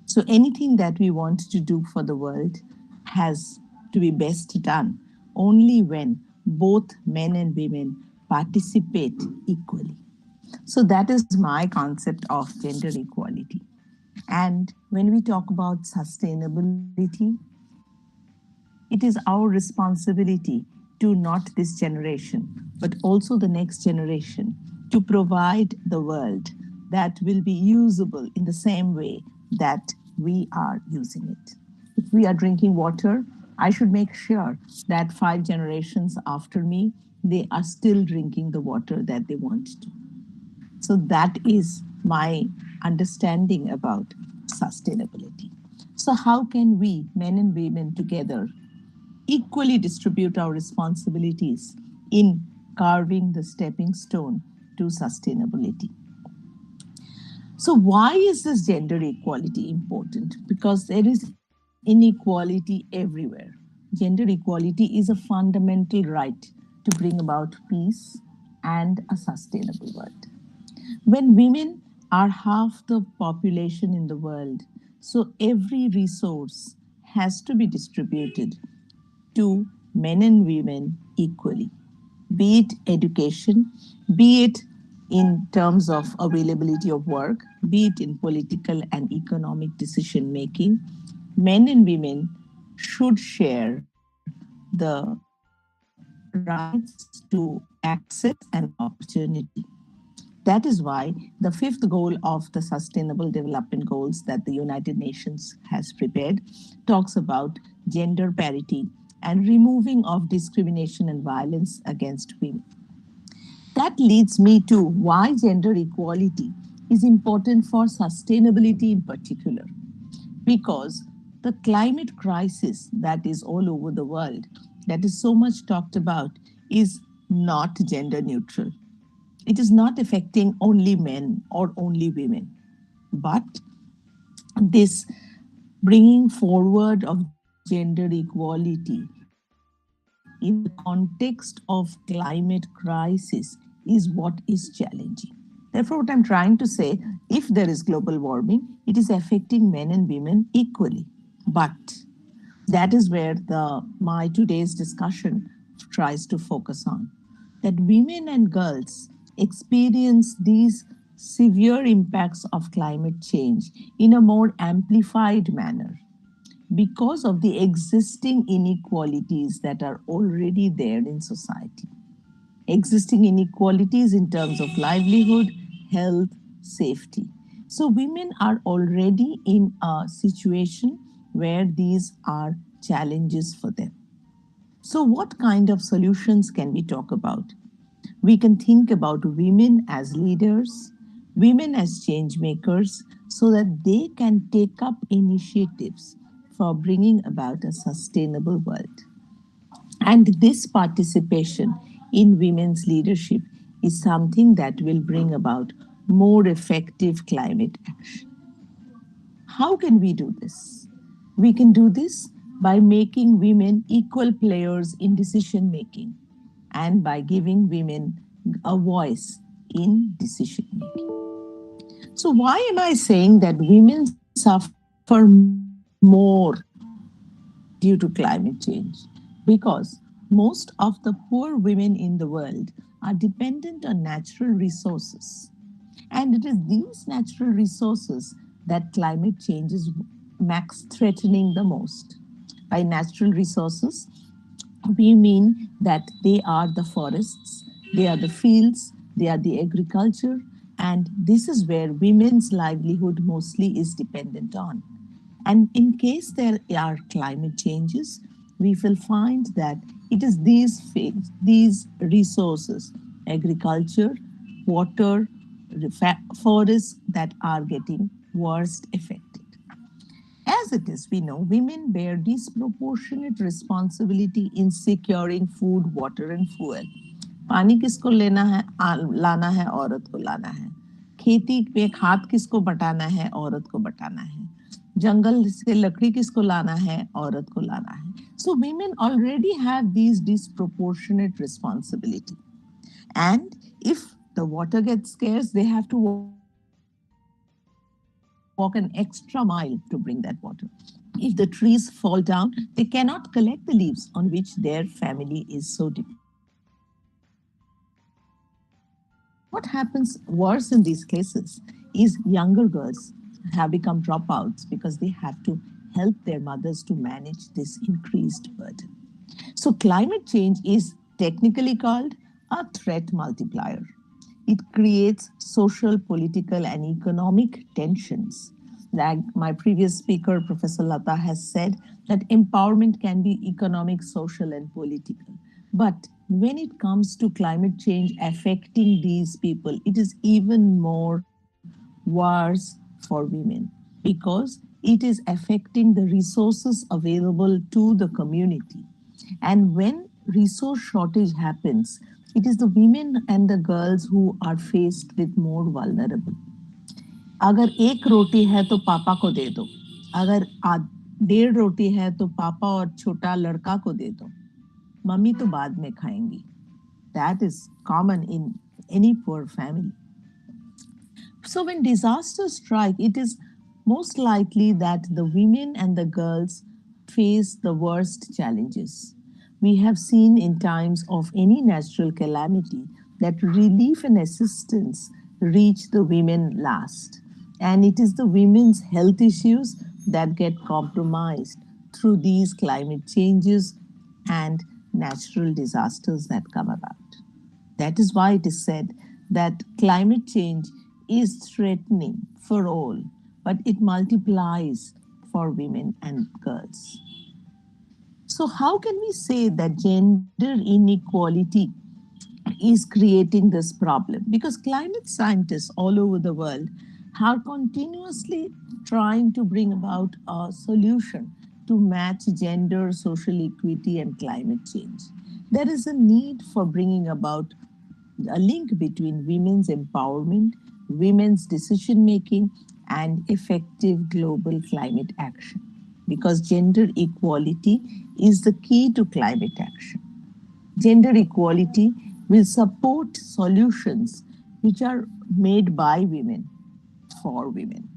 So anything that we want to do for the world has to be best done only when both men and women participate equally. So that is my concept of gender equality. And when we talk about sustainability, it is our responsibility to not this generation, but also the next generation, to provide the world that will be usable in the same way that we are using it. If we are drinking water, I should make sure that 5 generations after me, they are still drinking the water that they want to. So that is my understanding about sustainability. So how can we, men and women together, equally distribute our responsibilities in carving the stepping stone to sustainability? So why is this gender equality important? Because there is inequality everywhere. Gender equality is a fundamental right to bring about peace and a sustainable world. When women are half the population in the world, so every resource has to be distributed to men and women equally, be it education, be it in terms of availability of work, be it in political and economic decision making. Men and women should share the rights to access and opportunity. That is why the 5th goal of the Sustainable Development Goals that the United Nations has prepared talks about gender parity and removing of discrimination and violence against women. That leads me to why gender equality is important for sustainability in particular. Because the climate crisis that is all over the world, that is so much talked about, is not gender neutral. It is not affecting only men or only women, but this bringing forward of gender equality in the context of climate crisis is what is challenging. Therefore, what I'm trying to say, if there is global warming, it is affecting men and women equally. But that is where my today's discussion tries to focus on, that women and girls experience these severe impacts of climate change in a more amplified manner because of the existing inequalities that are already there in society. Existing inequalities in terms of livelihood, health, safety. So women are already in a situation where these are challenges for them. So what kind of solutions can we talk about? We can think about women as leaders. women as change makers so that they can take up initiatives for bringing about a sustainable world. And this participation in women's leadership is something that will bring about more effective climate action. How can we do this? We can do this by making women equal players in decision making and by giving women a voice in decision making. So, why am I saying that women suffer more due to climate change? Because most of the poor women in the world are dependent on natural resources. And it is these natural resources that climate change is max threatening the most. By natural resources, we mean that they are the forests, they are the fields, they are the agriculture, and this is where women's livelihood mostly is dependent on. And in case there are climate changes, we will find that it is these resources, agriculture, water, forests, that are getting worst affected. As it is, we know women bear disproportionate responsibility in securing food, water, and fuel. पानी किसको लेना है, लाना है, औरत को लाना है. खेती पे खाद किसको बटाना है, औरत को बटाना है. जंगल से लकड़ी किसको लाना है, औरत को लाना है. So women already have these disproportionate responsibility. And if the water gets scarce, they have to walk an extra mile to bring that water. If the trees fall down, they cannot collect the leaves on which their family is so dependent. What happens worse in these cases is younger girls have become dropouts because they have to help their mothers to manage this increased burden. So climate change is technically called a threat multiplier. It creates social, political, and economic tensions. Like my previous speaker, Professor Lata, has said that empowerment can be economic, social, and political. But when it comes to climate change affecting these people, it is even more worse for women because it is affecting the resources available to the community. And when resource shortage happens, it is the women and the girls who are faced with more vulnerable. अगर एक रोटी है तो पापा को दे दो, अगर 1.5 रोटी है तो पापा और छोटा लड़का को दे दो, मम्मी तो बाद में खाएंगी. That is common in any poor family. So when disasters strike, it is most likely that the women and the girls face the worst challenges. We have seen in times of any natural calamity that relief and assistance reach the women last. And it is the women's health issues that get compromised through these climate changes and natural disasters that come about. That is why it is said that climate change is threatening for all, but it multiplies for women and girls. So how can we say that gender inequality is creating this problem? Because climate scientists all over the world are continuously trying to bring about a solution to match gender, social equity, and climate change. There is a need for bringing about a link between women's empowerment, women's decision-making, and effective global climate action. Because gender equality is the key to climate action. Gender equality will support solutions which are made by women for women.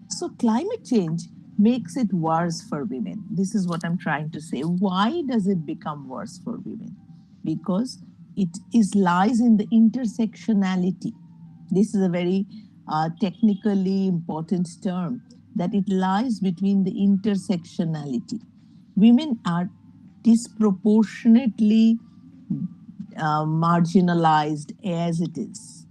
So climate change makes it worse for women. This is what I'm trying to say. Why does it become worse for women? Because it lies in the intersectionality. This is a very technically important term, that it lies between the intersectionality. Women are disproportionately marginalized as it is,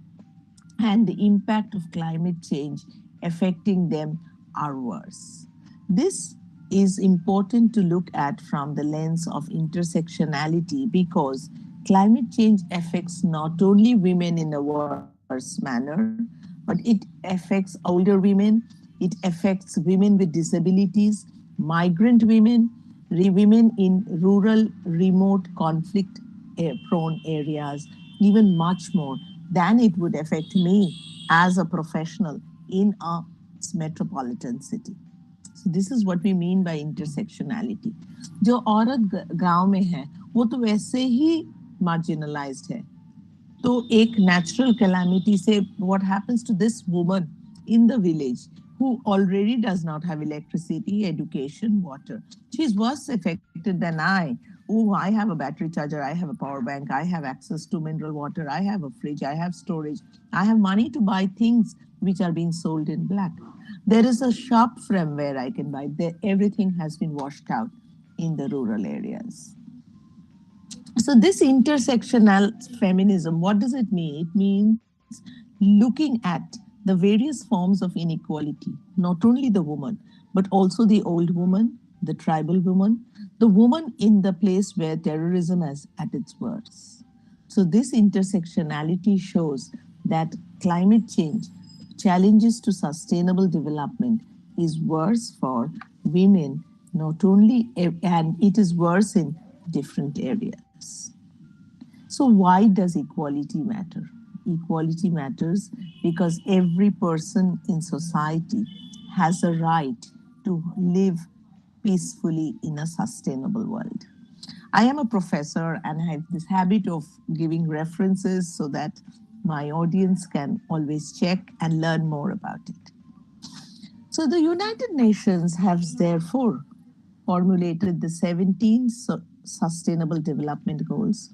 and the impact of climate change affecting them are worse. This is important to look at from the lens of intersectionality because climate change affects not only women in the world, diverse manner, but it affects older women, it affects women with disabilities, migrant women, women in rural, remote, conflict prone areas, even much more than it would affect me as a professional in a metropolitan city. So this is what we mean by intersectionality. जो औरत गांव में है वो तो वैसे ही marginalized है. तो एक natural calamity से what happens to this woman in the village who already does not have electricity, education, water. She's worse affected than I. Oh, I have a battery charger, I have a power bank, I have access to mineral water, I have a fridge, I have storage, I have money to buy things which are being sold in black. There is a shop from where I can buy. Everything has been washed out in the rural areas. So this intersectional feminism, what does it mean? It means looking at the various forms of inequality, not only the woman, but also the old woman, the tribal woman, the woman in the place where terrorism is at its worst. So this intersectionality shows that climate change, challenges to sustainable development is worse for women, not only, and it is worse in different areas. So why does equality matter? Equality matters because every person in society has a right to live peacefully in a sustainable world. I am a professor and I have this habit of giving references so that my audience can always check and learn more about it. So the United Nations has therefore formulated the 17 Sustainable Development Goals,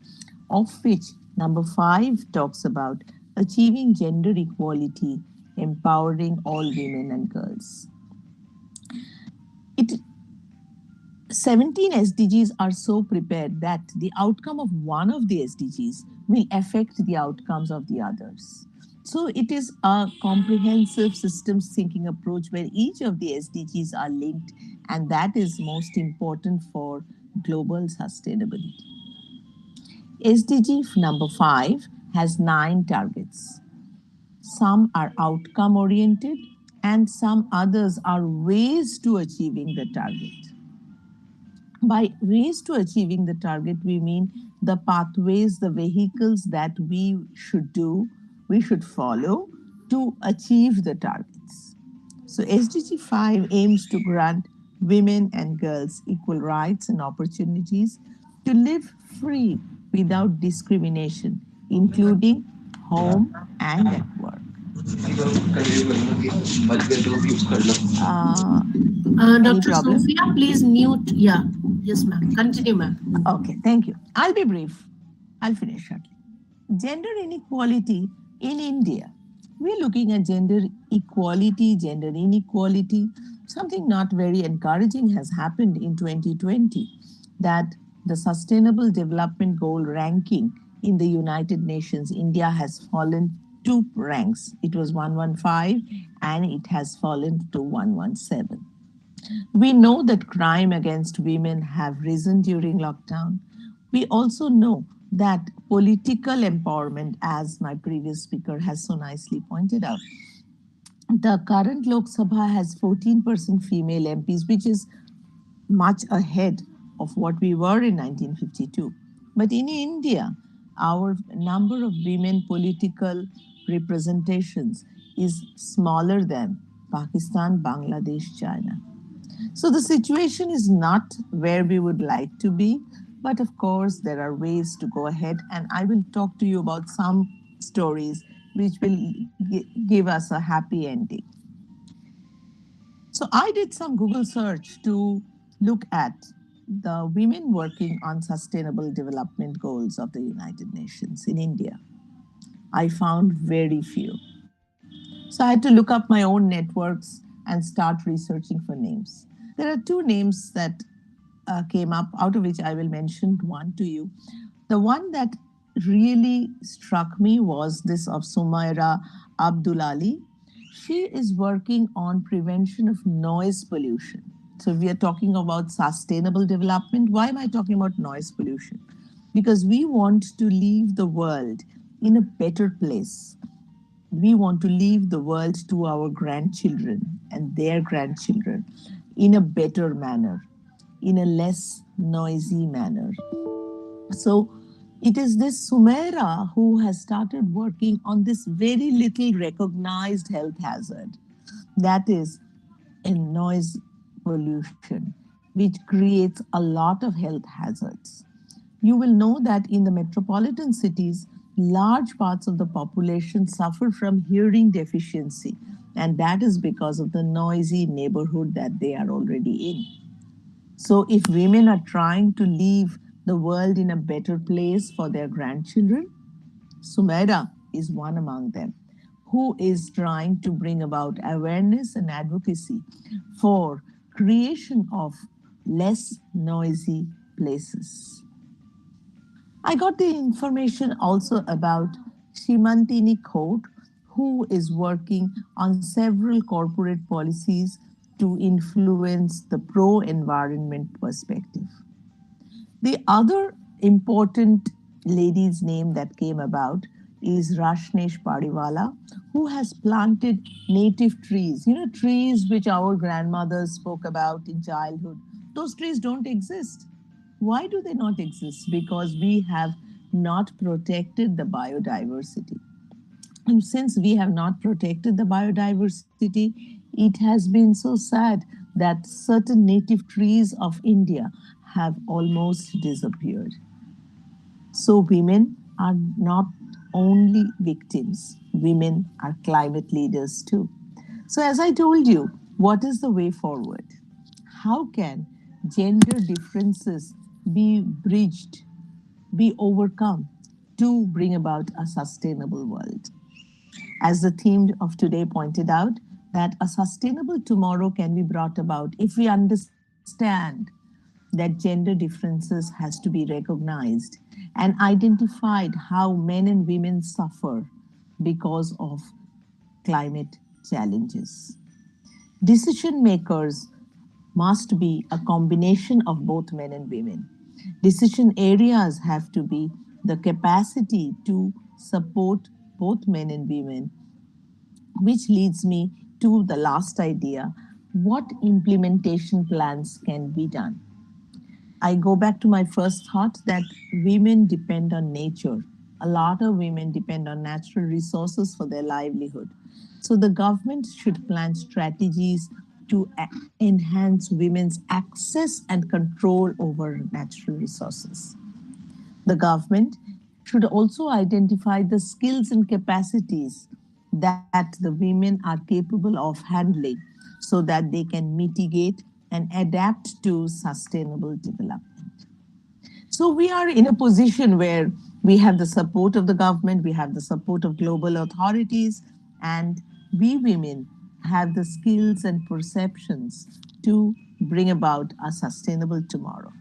of which number 5 talks about achieving gender equality, empowering all women and girls. 17 SDGs are so prepared that the outcome of one of the SDGs will affect the outcomes of the others. So it is a comprehensive systems thinking approach where each of the SDGs are linked, and that is most important for global sustainability. SDG number 5 has 9 targets. Some are outcome oriented and some others are ways to achieving the target. By ways to achieving the target, we mean the pathways, the vehicles that we should do, we should follow to achieve the targets. So SDG 5 aims to grant women and girls equal rights and opportunities to live free without discrimination, including home and at work. Dr. Sophia, please mute. Yeah, yes, ma'am. Continue, ma'am. Okay, thank you. I'll be brief. I'll finish shortly. Gender inequality in India. We're looking at gender equality, gender inequality. Something not very encouraging has happened in 2020, that the Sustainable Development Goal ranking in the United Nations, India has fallen 2 ranks. It was 115 and it has fallen to 117. We know that crime against women have risen during lockdown. We also know that political empowerment, as my previous speaker has so nicely pointed out, the current Lok Sabha has 14% female MPs, which is much ahead of what we were in 1952. But in India, our number of women political representations is smaller than Pakistan, Bangladesh, China. So the situation is not where we would like to be, but of course there are ways to go ahead, and I will talk to you about some stories which will give us a happy ending. So I did some Google search to look at the women working on sustainable development goals of the United Nations in India. I found very few. So I had to look up my own networks and start researching for names. There are 2 names that came up, out of which I will mention one to you. The one that really struck me was this of Sumaira Abdulali. She is working on prevention of noise pollution. So we are talking about sustainable development. Why am I talking about noise pollution? Because we want to leave the world in a better place. we want to leave the world to our grandchildren and their grandchildren in a better manner, in a less noisy manner. So it is this Sumaira who has started working on this very little recognized health hazard, that is in noise pollution, which creates a lot of health hazards. You will know that in the metropolitan cities, large parts of the population suffer from hearing deficiency, and that is because of the noisy neighborhood that they are already in. So if women are trying to leave the world in a better place for their grandchildren, Sumaira is one among them, who is trying to bring about awareness and advocacy for creation of less noisy places. I got the information also about Shimantini Khote, who is working on several corporate policies to influence the pro-environment perspective. The other important lady's name that came about is Rashnesh Padiwala, who has planted native trees. You know, trees which our grandmothers spoke about in childhood. Those trees don't exist. Why do they not exist? Because we have not protected the biodiversity. And since we have not protected the biodiversity, it has been so sad that certain native trees of India have almost disappeared. So women are not only victims, women are climate leaders too. So as I told you, what is the way forward? How can gender differences be bridged, be overcome to bring about a sustainable world? As the theme of today pointed out, that a sustainable tomorrow can be brought about if we understand that gender differences has to be recognized and identified how men and women suffer because of climate challenges. Decision makers must be a combination of both men and women. Decision areas have to be the capacity to support both men and women, which leads me to the last idea: what implementation plans can be done? I go back to my first thought that women depend on nature. A lot of women depend on natural resources for their livelihood. So the government should plan strategies to enhance women's access and control over natural resources. The government should also identify the skills and capacities that the women are capable of handling so that they can mitigate and adapt to sustainable development. So we are in a position where we have the support of the government, we have the support of global authorities, and we women have the skills and perceptions to bring about a sustainable tomorrow.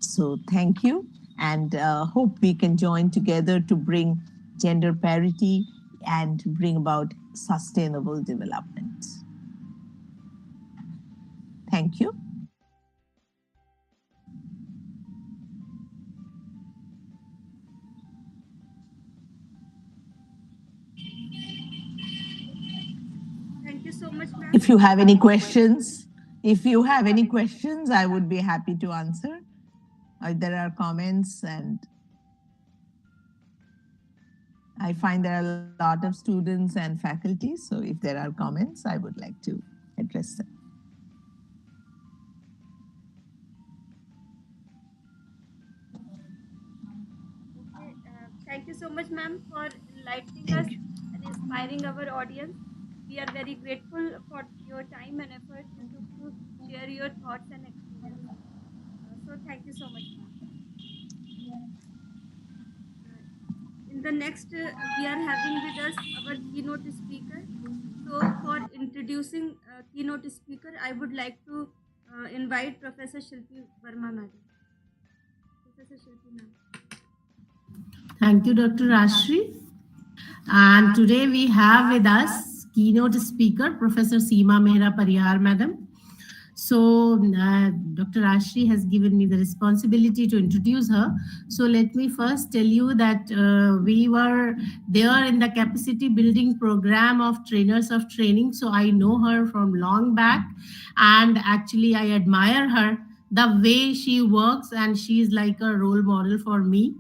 So thank you, and hope we can join together to bring gender parity and bring about sustainable development. Thank you. Thank you so much, ma'am. If you have any questions, I would be happy to answer. If there are comments, and I find there are a lot of students and faculty, so if there are comments, I would like to address them. Okay, thank you so much, ma'am, for enlightening us and inspiring our audience. We are very grateful for your time and effort you took to share your thoughts and experiences. So thank you so much, ma'am. In the next, we are having with us our keynote speaker. So for introducing keynote speaker, I would like to invite Professor Shilpi Verma, madam. Professor Shilpi, ma'am. Thank you, Dr. Raj Shree. And today we have with us keynote speaker, Professor Seema Mehra Parihar, madam. So Dr. Raj Shree has given me the responsibility to introduce her. So let me first tell you that we were there in the capacity building program of trainers of training. So I know her from long back, and actually I admire her, the way she works, and she's like a role model for me.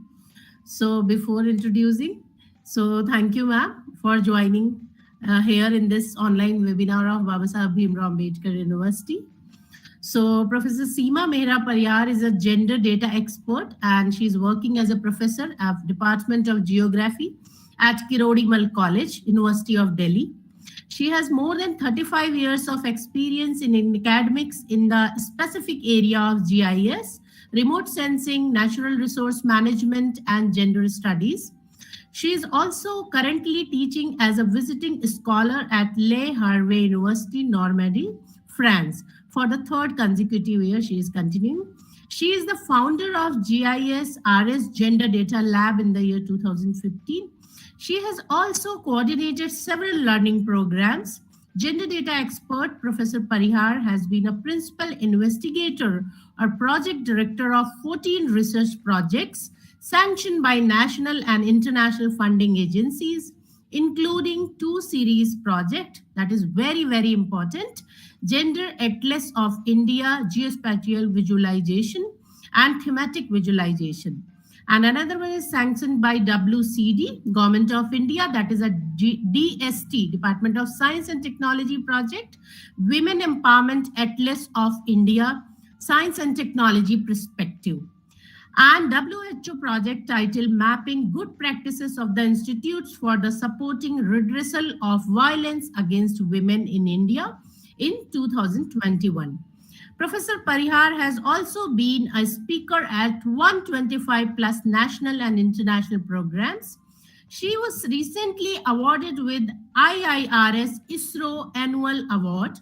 So before introducing, so thank you, ma'am, for joining here in this online webinar of Babasaheb Bhimrao Ambedkar University. So Professor Seema Mehra Parihar is a gender data expert, and she's working as a professor at Department of Geography at Kirori College, University of Delhi. She has more than 35 years of experience in academics in the specific area of GIS, remote sensing, natural resource management, and gender studies. She is also currently teaching as a visiting scholar at Le Havre University, Normandy, France, for the third consecutive year she is continuing. She is the founder of GIS RS Gender Data Lab in the year 2015. She has also coordinated several learning programs. Gender data expert Professor Parihar has been a principal investigator or project director of 14 research projects sanctioned by national and international funding agencies, including 2 series project, that is very, very important, Gender Atlas of India, Geospatial Visualization and Thematic Visualization. And another one is sanctioned by WCD, Government of India, that is a DST, Department of Science and Technology project, Women Empowerment Atlas of India, Science and Technology Perspective. And WHO project titled Mapping Good Practices of the Institutes for the Supporting Redressal of Violence Against Women in India in 2021. Professor Parihar has also been a speaker at 125 plus national and international programs. She was recently awarded with IIRS ISRO Annual Award,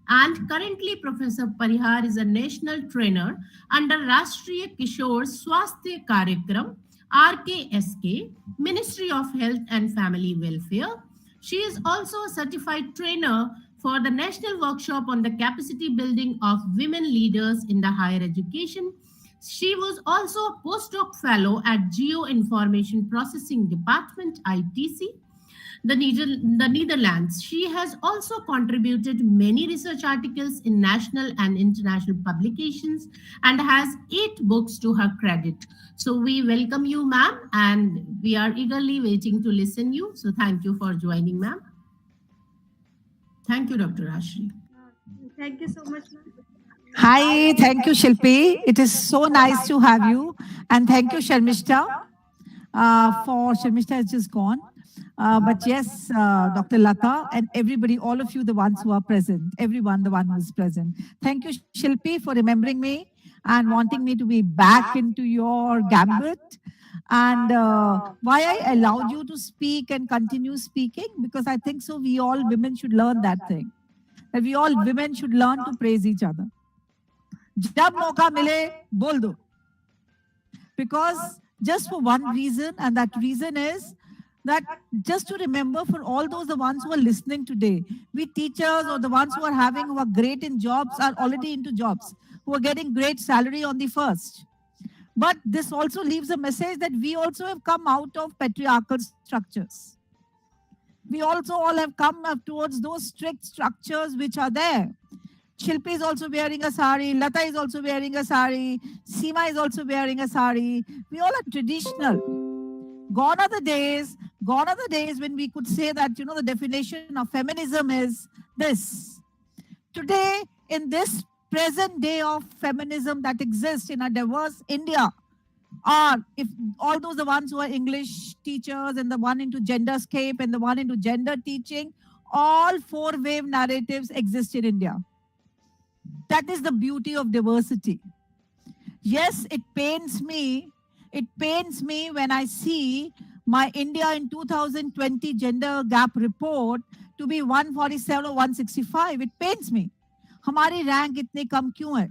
and currently Professor Parihar is a national trainer under Rashtriya Kishore Swasthya Karyakram, RKSK, Ministry of Health and Family Welfare. She is also a certified trainer for the National Workshop on the Capacity Building of Women Leaders in the Higher Education. She was also a postdoc fellow at Geo Information Processing Department, ITC, the Netherlands. She has also contributed many research articles in national and international publications and has 8 books to her credit. So we welcome you, ma'am, and we are eagerly waiting to listen you. So thank you for joining, ma'am. Thank you, Dr. Raj Shree. Thank you so much, ma'am. Hi, thank you, Shilpi. It is so nice to have you. And thank you, Sharmistha. Sharmistha has just gone. But yes, Dr. Lata and everybody, all of you, the ones who are present, everyone, the one who is present. Thank you, Shilpi, for remembering me and wanting me to be back into your gambit. And why I allowed you to speak and continue speaking, because I think so we all women should learn that thing. That we all women should learn to praise each other. Jab mauka mile, bol do. Because just for one reason, and that reason is that just to remember for all those, the ones who are listening today, we teachers or the ones who are great in jobs are already into jobs, who are getting great salary on the first. But this also leaves a message that we also have come out of patriarchal structures. We also all have come up towards those strict structures which are there. Shilpi is also wearing a sari, Lata is also wearing a sari, Seema is also wearing a sari. We all are traditional. Gone are the days when we could say that, the definition of feminism is this. Today, in this present day of feminism that exists in a diverse India, are if all those the ones who are English teachers and the one into genderscape and the one into gender teaching, all 4-wave narratives exist in India. That is the beauty of diversity. Yes, it pains me when I see my India in 2020 gender gap report to be 147 or 165. It pains me. हमारी rank इतनी कम क्यों है?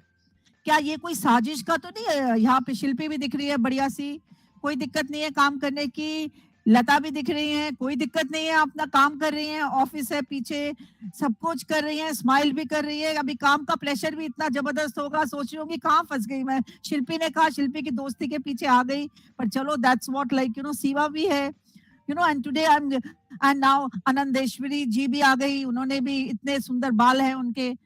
क्या ये कोई साजिश का तो नहीं है? यहाँ पे शिल्पी भी दिख रही है बढ़िया सी, कोई दिक्कत नहीं है काम करने की. लता भी दिख रही हैं, कोई दिक्कत नहीं है, अपना काम कर रही हैं, ऑफिस है पीछे, सब कुछ कर रही हैं, स्माइल भी कर रही है। अभी काम का प्रेशर भी इतना जबरदस्त होगा, सोच रही होंगी कहाँ फंस गई मैं। शिल्पी ने कहा शिल्पी की दोस्ती के पीछे आ गई, पर चलो दैट्स व्हाट, लाइक सीमा भी है, एंड टुडे एंड नाउ आनंदेश्वरी जी भी आ गई, उन्होंने भी इतने सुंदर बाल हैं उनके,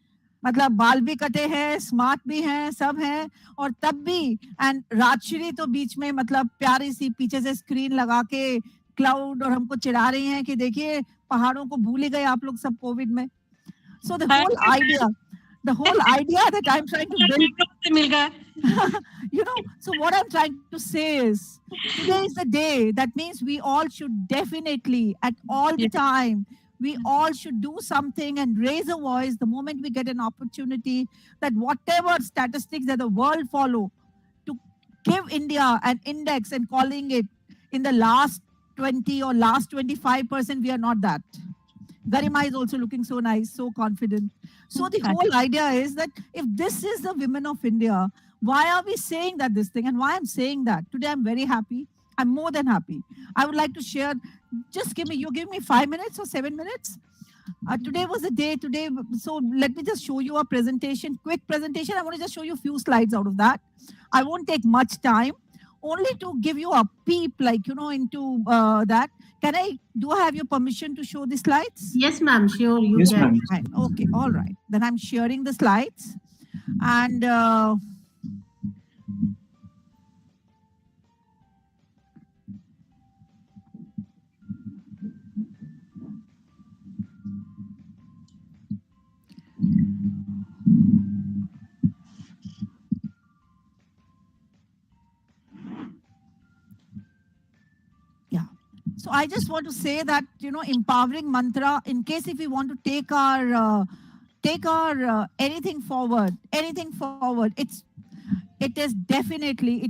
मतलब बाल भी कटे हैं, स्मार्ट भी हैं, सब हैं, और तब भी एंड राजश्री तो बीच में मतलब प्यारी सी पीछे से स्क्रीन लगा के क्लाउड और हमको चिढ़ा रही हैं कि देखिए पहाड़ों को भूल ही गए आप लोग सब कोविड में. So the whole idea that I'm trying to build, so what I'm trying to say is today is the day. That means we all should definitely at all the time, we all should do something and raise a voice the moment we get an opportunity, that whatever statistics that the world follow to give India an index and calling it in the last 20 or last 25%, we are not that. Garima is also looking so nice, so confident. So the whole idea is that if this is the women of India, why are we saying that this thing? And why I'm saying that? Today I'm very happy. I'm more than happy. I would like to share, give me 5 minutes or 7 minutes. Today was the day today. So let me just show you a presentation, quick presentation. I want to just show you a few slides out of that. I won't take much time, only to give you a peep, into that. Do I have your permission to show the slides? Yes, ma'am. Sure, you Yes, can. ma'am. Right. Okay, all right. Then I'm sharing the slides. And so I just want to say that, empowering mantra, in case if we want to take our anything forward, it is definitely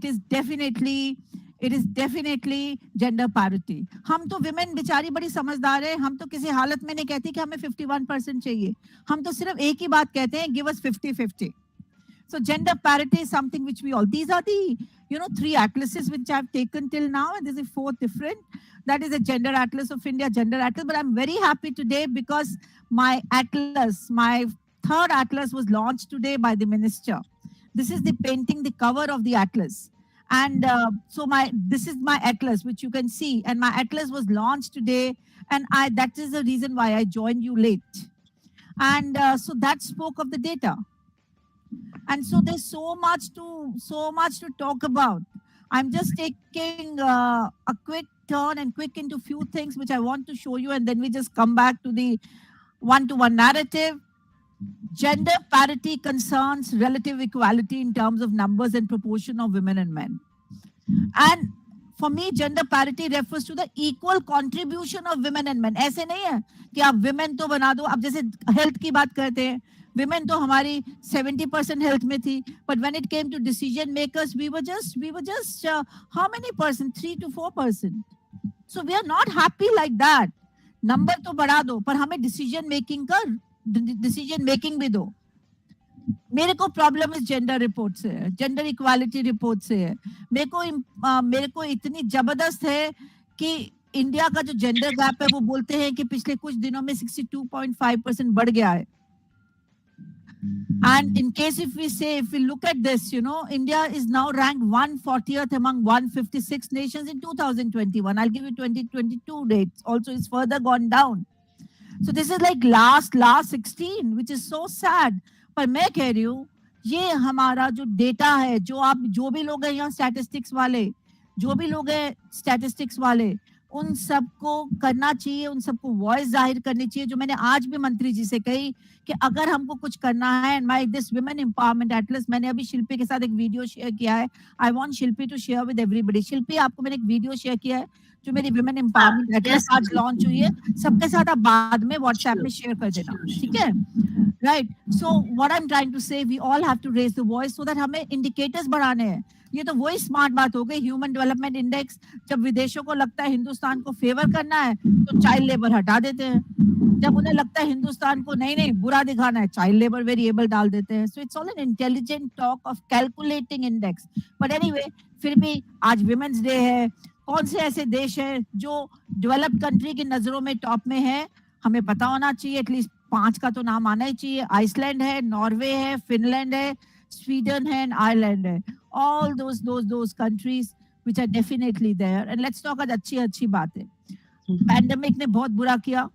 gender parity. हम तो women बेचारी बड़ी समझदार है, हम तो किसी हालत में नहीं कहती कि हमें 51% चाहिए, हम तो सिर्फ एक ही बात कहते हैं, give us 50-50. So gender parity is something which we all, these are the, 3 atlases which I've taken till now, and this is 4th different. That is the Gender Atlas of India, Gender Atlas. But I'm very happy today because my atlas, my 3rd atlas was launched today by the minister. This is the painting, the cover of the atlas. And this is my atlas, which you can see. And my atlas was launched today. And that is the reason why I joined you late. And so that spoke of the data. And so there's so much to talk about. I'm just taking a quick turn and quick into few things which I want to show you, and then we just come back to the one-to-one narrative. Gender parity concerns relative equality in terms of numbers and proportion of women and men. And for me, gender parity refers to the equal contribution of women and men. ऐसे नहीं है कि आप women तो बना दो, आप जैसे health की बात करते हैं, women तो हमारी 70% health में थी, but when it came to decision makers, we were just how many percent? 3 to 4%. So we are not happy like that. Number तो बढ़ा दो, पर हमें decision making भी दो. मेरे को प्रॉब्लम इस जेंडर रिपोर्ट से है, जेंडर इक्वालिटी रिपोर्ट से है. मेरे को इतनी जबरदस्त है कि इंडिया का जो जेंडर गैप है वो बोलते हैं कि पिछले कुछ दिनों में 62.5% बढ़ गया है. And in case if we look at this, India is now ranked 140th among 156 nations in 2021. I'll give you 2022 dates. Also, it's further gone down. So this is like last 16, which is so sad. पर मैं कह रही हूँ, ये हमारा जो data है, जो भी लोग हैं यहाँ स्टैटिस्टिक्स वाले, उन सबको करना चाहिए, उन सबको वॉइस जाहिर करनी चाहिए. जो मैंने आज भी मंत्री जी से कही कि अगर हमको कुछ करना है, and my this women empowerment Atlas, मैंने अभी शिल्पी के साथ एक वीडियो शेयर किया है. I want Shilpi to share with everybody. Shilpi, आपको मैंने एक वीडियो शेयर किया है जो मेरी वुमेन एम्पावरमेंट एटलस आज लॉन्च हुई है. सबके साथ आप बाद में व्हाट्सएप में शेयर कर देना, ठीक है? Right. So what I am trying to say, we all have to raise the voice so that हमें इंडिकेटर्स बढ़ाने हैं. ये तो वही स्मार्ट बात हो गई, ह्यूमन डेवलपमेंट इंडेक्स. जब विदेशों को लगता है हिंदुस्तान को फेवर करना है तो चाइल्ड लेबर हटा देते हैं. जब उन्हें लगता है हिंदुस्तान को नहीं बुरा दिखाना है, चाइल्ड लेबर वेरिएबल डाल देते हैं. So it's all an intelligent talk of calculating index. But anyway, फिर भी आज विमेंस डे है, कौन से ऐसे देश है जो डेवलप्ड कंट्री की नजरों में टॉप में है, हमें पता होना चाहिए, एटलीस्ट 5 का तो नाम आना ही चाहिए। आइसलैंड है, नॉर्वे है, फिनलैंड है, स्वीडन है एंड आयरलैंड है। All those countries which are definitely there. And let's talk आज अच्छी बात है। पैंडेमिक ने बहुत बुरा किया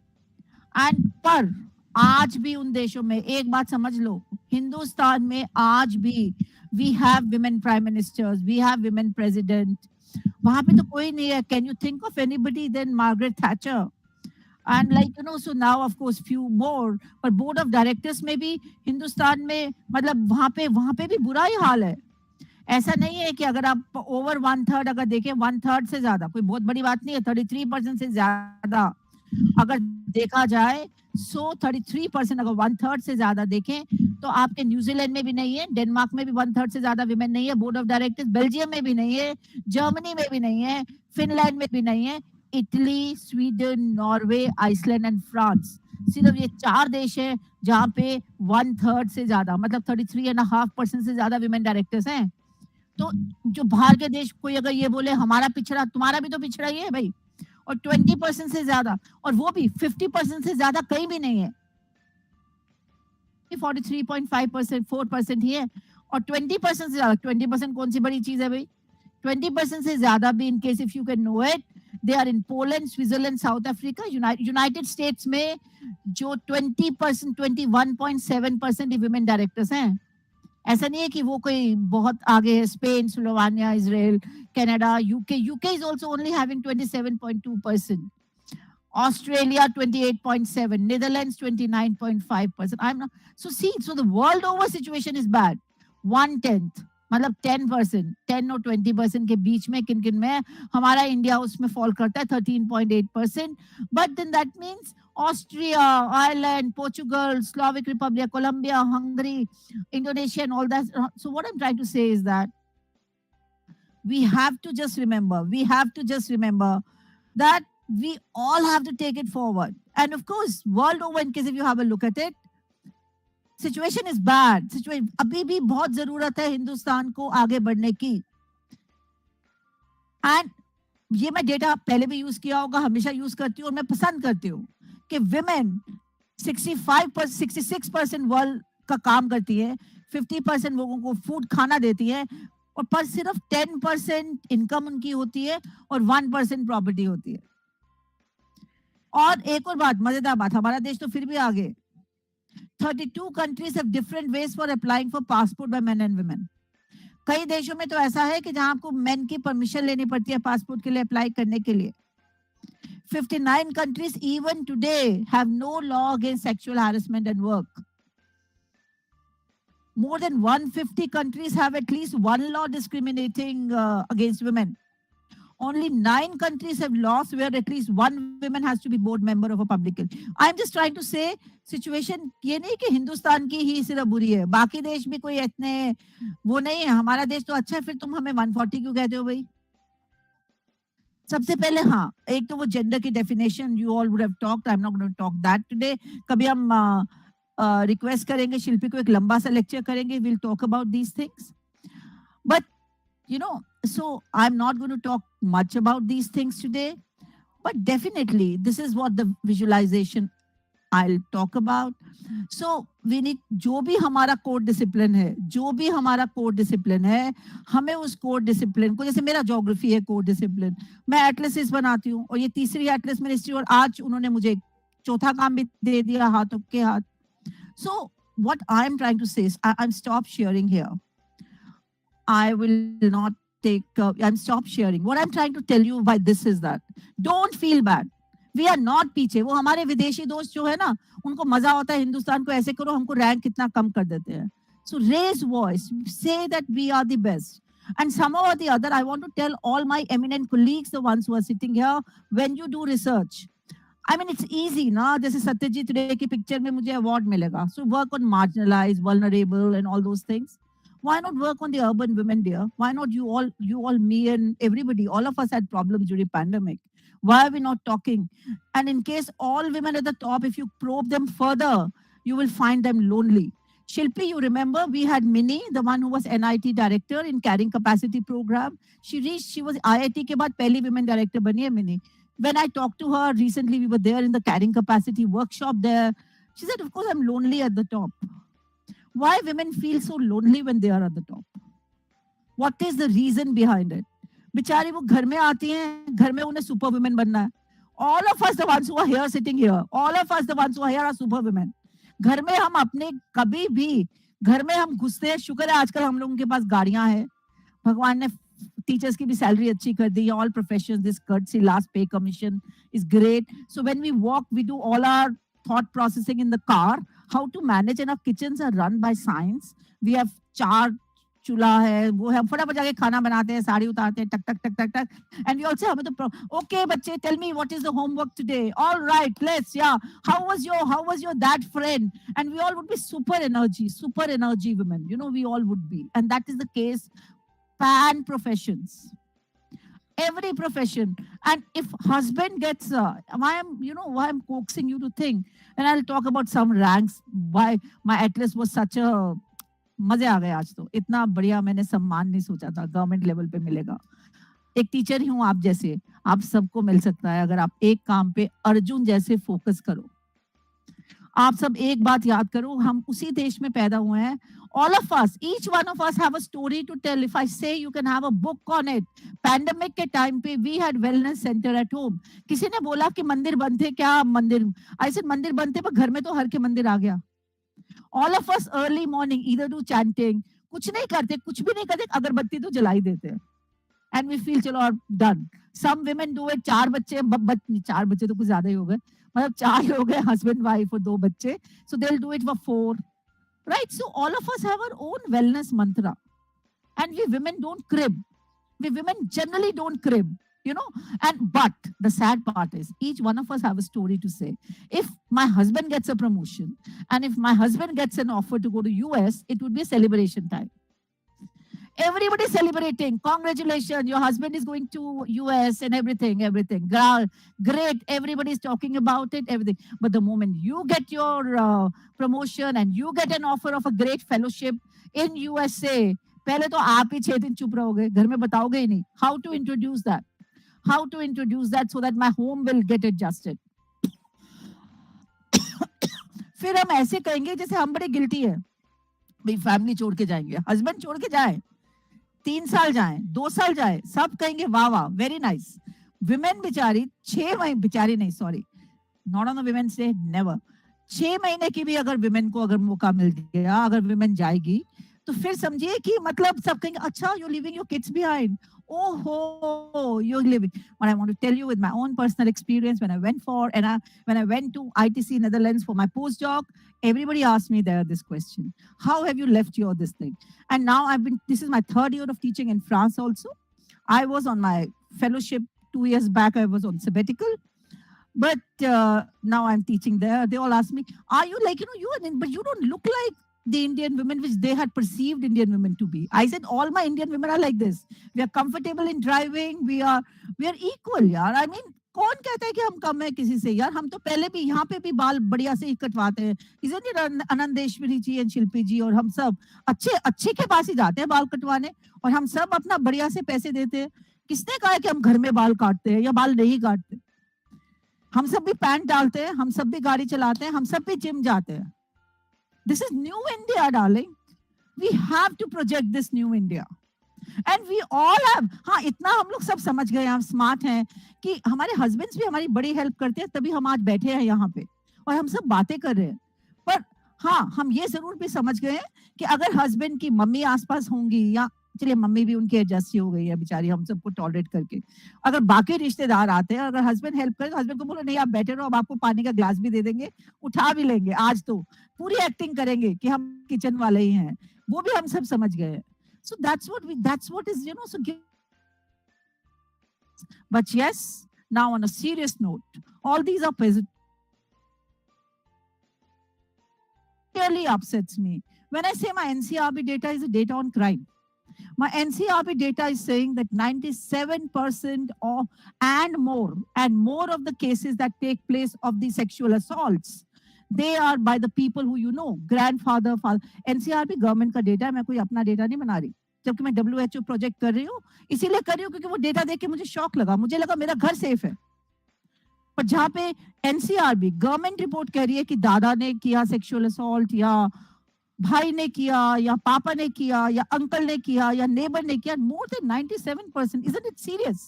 एंड पर आज भी उन देशों में एक बात समझ लो, हिंदुस्तान में आज भी we have women prime ministers, we have women president. वहां पे तो कोई नहीं है। Can you think of anybody then Margaret Thatcher? And like, so now of course few more, but board of directors में भी हिंदुस्तान में मतलब वहां पे भी बुरा ही हाल है। ऐसा नहीं है कि अगर आप ओवर 1/3 अगर देखें, 1/3 से ज्यादा कोई बहुत बड़ी बात नहीं है, 33% से ज्यादा अगर देखा जाए, सो 33% अगर 1/3 से ज्यादा देखें तो आपके न्यूजीलैंड में भी नहीं है, डेनमार्क में भी 1/3 से ज्यादा विमेन नहीं है बोर्ड ऑफ डायरेक्टर्स, बेल्जियम में भी नहीं है, जर्मनी में भी नहीं है, फिनलैंड में भी नहीं है, Italy, Sweden, Norway, Iceland and France, सिर्फ ये 4 देश है जहां पे 1/3 से ज्यादा मतलब 33.5% से ज्यादा विमेन डायरेक्टर्स हैं। तो जो बाहर के देश कोई अगर ये बोले हमारा पिछड़ा, तुम्हारा भी तो पिछड़ा ही है भाई। और 20% से ज्यादा, और वो भी 50% से ज्यादा कहीं भी नहीं है, 43.5% 4% ही है। और 20% से ज्यादा, 20% कौन सी बड़ी चीज है भाई? 20% से ज्यादा भी, in case if you can know it, they are in Poland, Switzerland, South Africa, United States में जो 20%, 21.7% विमेन डायरेक्टर्स हैं। ऐसा नहीं है कि वो कोई बहुत आगे है, Spain, Slovenia, Israel, Canada, UK is also only having 27.2%, Australia 28.7, Netherlands 29.5%. I'm not, so the world over situation is bad. 1/10 मतलब 10%, 10 और 20% के बीच में किन किन में हमारा इंडिया उसमें फॉल करता है 13.8%. But then that means Austria, Ireland, Portugal, Slovak Republic, Colombia, Hungary, Indonesia, and all that. So what I'm trying to say is that we have to just remember that we all have to take it forward. And of course, world over, in case if you have a look at it, situation is bad. अभी भी बहुत जरूरत है हिंदुस्तान को आगे बढ़ने की। And ये मैं डेटा पहले भी यूज किया होगा, हमेशा यूज करती हूँ और मैं पसंद करती हूँ कि विमेन 66% वर्ल्ड का काम करती है, 50% लोगों को फूड खाना देती है, और पर सिर्फ 10% इनकम उनकी होती है और 1% प्रॉपर्टी होती है। और एक और बात, मजेदार बात, हमारा देश तो फिर भी आगे। 32 countries have different ways for applying for passport by men and women. कई देशों में तो ऐसा है कि जहां आपको मेन की परमिशन लेनी पड़ती है पासपोर्ट के लिए अप्लाई करने के लिए। 59 countries even today have no law against sexual harassment and work. More than 150 countries have at least one law discriminating against women. Only 9 countries have laws where at least one woman has to be board member of a public. I'm just trying to say, situation ये नहीं कि हिंदुस्तान की ही सिर्फ बुरी है, बाकी देश भी कोई इतने वो नहीं है। हमारा देश तो अच्छा है, फिर तुम हमें 140 क्यों कहते हो भाई? सबसे पहले हाँ, एक तो वो जेंडर की definition you all would have talked. I'm not going to talk that today. कभी हम रिक्वेस्ट करेंगे शिल्पी को, एक लंबा सा लेक्चर करेंगे, we'll talk about these things. But so I'm not going to talk much about these things today, but definitely this is what the visualization I'll talk about. So we need, जो भी हमारा code discipline है, हमें उस code discipline को, जैसे मेरा geography है कोड डिसिप्लिन, मैं एटलसिस बनाती हूँ और ये तीसरी एटलस मिनिस्ट्री, और आज उन्होंने मुझे चौथा काम भी दे दिया हाथों के हाथ. So what I'm trying to say is I'm stop sharing here. I will not I'm stop sharing. What I'm trying to tell you by this is that don't feel bad. We are not पीछे. वो हमारे विदेशी दोस्त जो है ना, उनको मजा होता है हिंदुस्तान को ऐसे करो, हमको रैंक कितना कम कर देते हैं. So raise voice, say that we are the best. And somehow or the other, I want to tell all my eminent colleagues, the ones who are sitting here, when you do research, I mean, it's easy, na? जैसे सत्यजीत रे की picture में मुझे award मिलेगा. So work on marginalized, vulnerable, and all those things. Why not work on the urban women, dear? Why not you all, me and everybody, all of us had problems during pandemic. Why are we not talking? And in case all women at the top, if you probe them further, you will find them lonely. Shilpi, you remember we had Mini, the one who was NIT director in carrying capacity program. She was IIT ke baad pehli women director bani hai Mini. When I talked to her recently, we were there in the carrying capacity workshop there. She said, of course, I'm lonely at the top. Why women feel so lonely when they are at the top? What is the reason behind it? बेचारी वो घर में आती हैं, घर में उन्हें super women बनना है. All of us, the ones who are here sitting here, all of us, the ones who are here are super women. घर में हम अपने कभी भी घर में हम घुसते हैं. शुक्र है आजकल हम लोगों के पास गाड़ियां हैं. भगवान ने टीचर्स की भी सैलरी अच्छी कर दी है. All professions, this courtesy last pay commission is great. So when we walk, we do all our thought processing in the car. How to manage, and our kitchens are run by science. We have चार चूल्हा है, वो है, फटाफट जाके खाना बनाते हैं, साड़ी उतारते हैं, टक टक टक टक टक. And we also have the okay बच्चे, tell me what is the homework today. All right, let's, yeah. How was your that friend? And we all would be super energy women. You know, we all would be, and that is the case. Pan professions, every profession. And if husband gets, why I'm coaxing you to think, and I'll talk about some ranks. Why my atlas was such a मजे आ गए. आज तो इतना बढ़िया मैंने सम्मान नहीं सोचा था गवर्नमेंट लेवल पे मिलेगा. एक टीचर ही हूँ आप जैसे, आप सबको मिल सकता है अगर आप एक काम पे अर्जुन जैसे फोकस करो. आप सब एक बात याद करो, हम उसी देश में पैदा हुए हैं. All of us, each one of us have a story to tell. If I say you can have a book on it. Pandemic के टाइम पे we had wellness center at home. किसी ने बोला कि मंदिर बंद थे क्या? मंदिर, I said मंदिर बंद थे पर घर में तो हर के मंदिर आ गया. All of us early morning either do chanting, कुछ नहीं करते, कुछ भी नहीं करते, अगरबत्ती तो जला ही देते हैं. And we feel चलो done. Some women do it, चार बच्चे तो कुछ ज्यादा ही हो गए, मतलब 4 लोग हैं, husband, wife और 2 बच्चे, so they'll do it for 4, right? So all of us have our own wellness mantra, and we women don't crib. We women generally don't crib, you know. And but the sad part is each one of us have a story to say. If my husband gets a promotion and if my husband gets an offer to go to US, it would be a celebration time. Everybody celebrating. Congratulations, your husband is going to US and everything. Great. Everybody's talking about it, everything. But the moment you get your promotion and you get an offer of a great fellowship in USA, पहले तो आप ही 6 दिन चुप रहोगे, घर में बताओगे ही नहीं. How to introduce that? How to introduce that so that my home will get adjusted? फिर हम ऐसे कहेंगे जैसे हम बड़े गिल्टी है. भाई फैमिली छोड़ के जाएंगे, हस्बैंड छोड़ के जाए, 3 साल जाए, 2 साल जाए, सब कहेंगे वाह वाह, वेरी नाइस. विमेन बेचारी 6 महीने, बेचारी नहीं, sorry, not on the women से, नेवर. 6 महीने की भी अगर विमेन को अगर मौका मिल गया, अगर विमेन जाएगी, तो फिर समझिए कि मतलब सब कहेंगे अच्छा, you're leaving your kids behind. Oh, you're living. What I want to tell you with my own personal experience, when I went to ITC Netherlands for my postdoc, everybody asked me there this question: how have you left your this thing? And now this is my 3rd year of teaching in France also. I was on my fellowship 2 years back. I was on sabbatical, but now I'm teaching there. They all ask me, are you like, but you don't look like the Indian women which they had perceived Indian women to be. I said all my Indian women are like this. We are comfortable in driving. We are equal, यार. I mean, कौन कहता है कि हम कम है किसी से यार? हम तो पहले भी यहाँ पे भी बाल बढ़िया से ही कटवाते हैं. Isn't it आनंदेश्वरी जी and शिल्पी जी और हम सब अच्छे के पास ही जाते हैं बाल कटवाने, और हम सब अपना बढ़िया से पैसे देते हैं. किसने कहा है कि हम घर में बाल काटते हैं या बाल नहीं काटते? हम सब भी पैंट डालते हैं, हम सब भी गाड़ी चलाते हैं, हम सब भी जिम जाते हैं. This is new India, darling. We have to project this new India. And we all have, हाँ इतना हम लोग सब समझ गए, हम स्मार्ट हैं कि हमारे हस्बैंड्स भी हमारी बड़ी हेल्प करते हैं, तभी हम आज बैठे हैं यहाँ पे और हम सब बातें कर रहे हैं. पर हाँ, हम ये जरूर भी समझ गए कि अगर हस्बैंड की मम्मी आसपास होंगी, या चलिए मम्मी भी उनकी एडजस्ट ही हो गई है बेचारी, हम सबको टॉलरेट करके, अगर बाकी रिश्तेदार आते हैं, अगर हस्बैंड हेल्प करे, हस्बैंड को बोलो नहीं आप बैठे रहो, अब आपको पानी का ग्लास भी दे देंगे, उठा भी लेंगे, आज तो पूरी एक्टिंग करेंगे कि हम किचन वाले ही हैं, वो भी हम सब समझ गए. So that's what is, so give. But yes, now on a serious note, all these are really upsets me. When I say my NCRB data is a data on crime, my NCRB data is saying that 97% and more of the cases that take place of the sexual assaults, They are by the people who you know, grandfather, father. NCR भी government का data है, मैं कोई अपना data नहीं बना रही, जबकि मैं WHO प्रोजेक्ट कर रही हूँ, इसीलिए कर रही हूँ क्योंकि वो डेटा देख के मुझे शौक लगा, मुझे लगा मेरा घर सेफ है। पर जहाँ पे NCR भी गवर्नमेंट रिपोर्ट कह रही है कि दादा ने किया सेक्सुअल असॉल्ट, या भाई ने किया, या पापा ने किया, या अंकल ने किया, या नेबर ने किया, more than 97%, isn't it serious?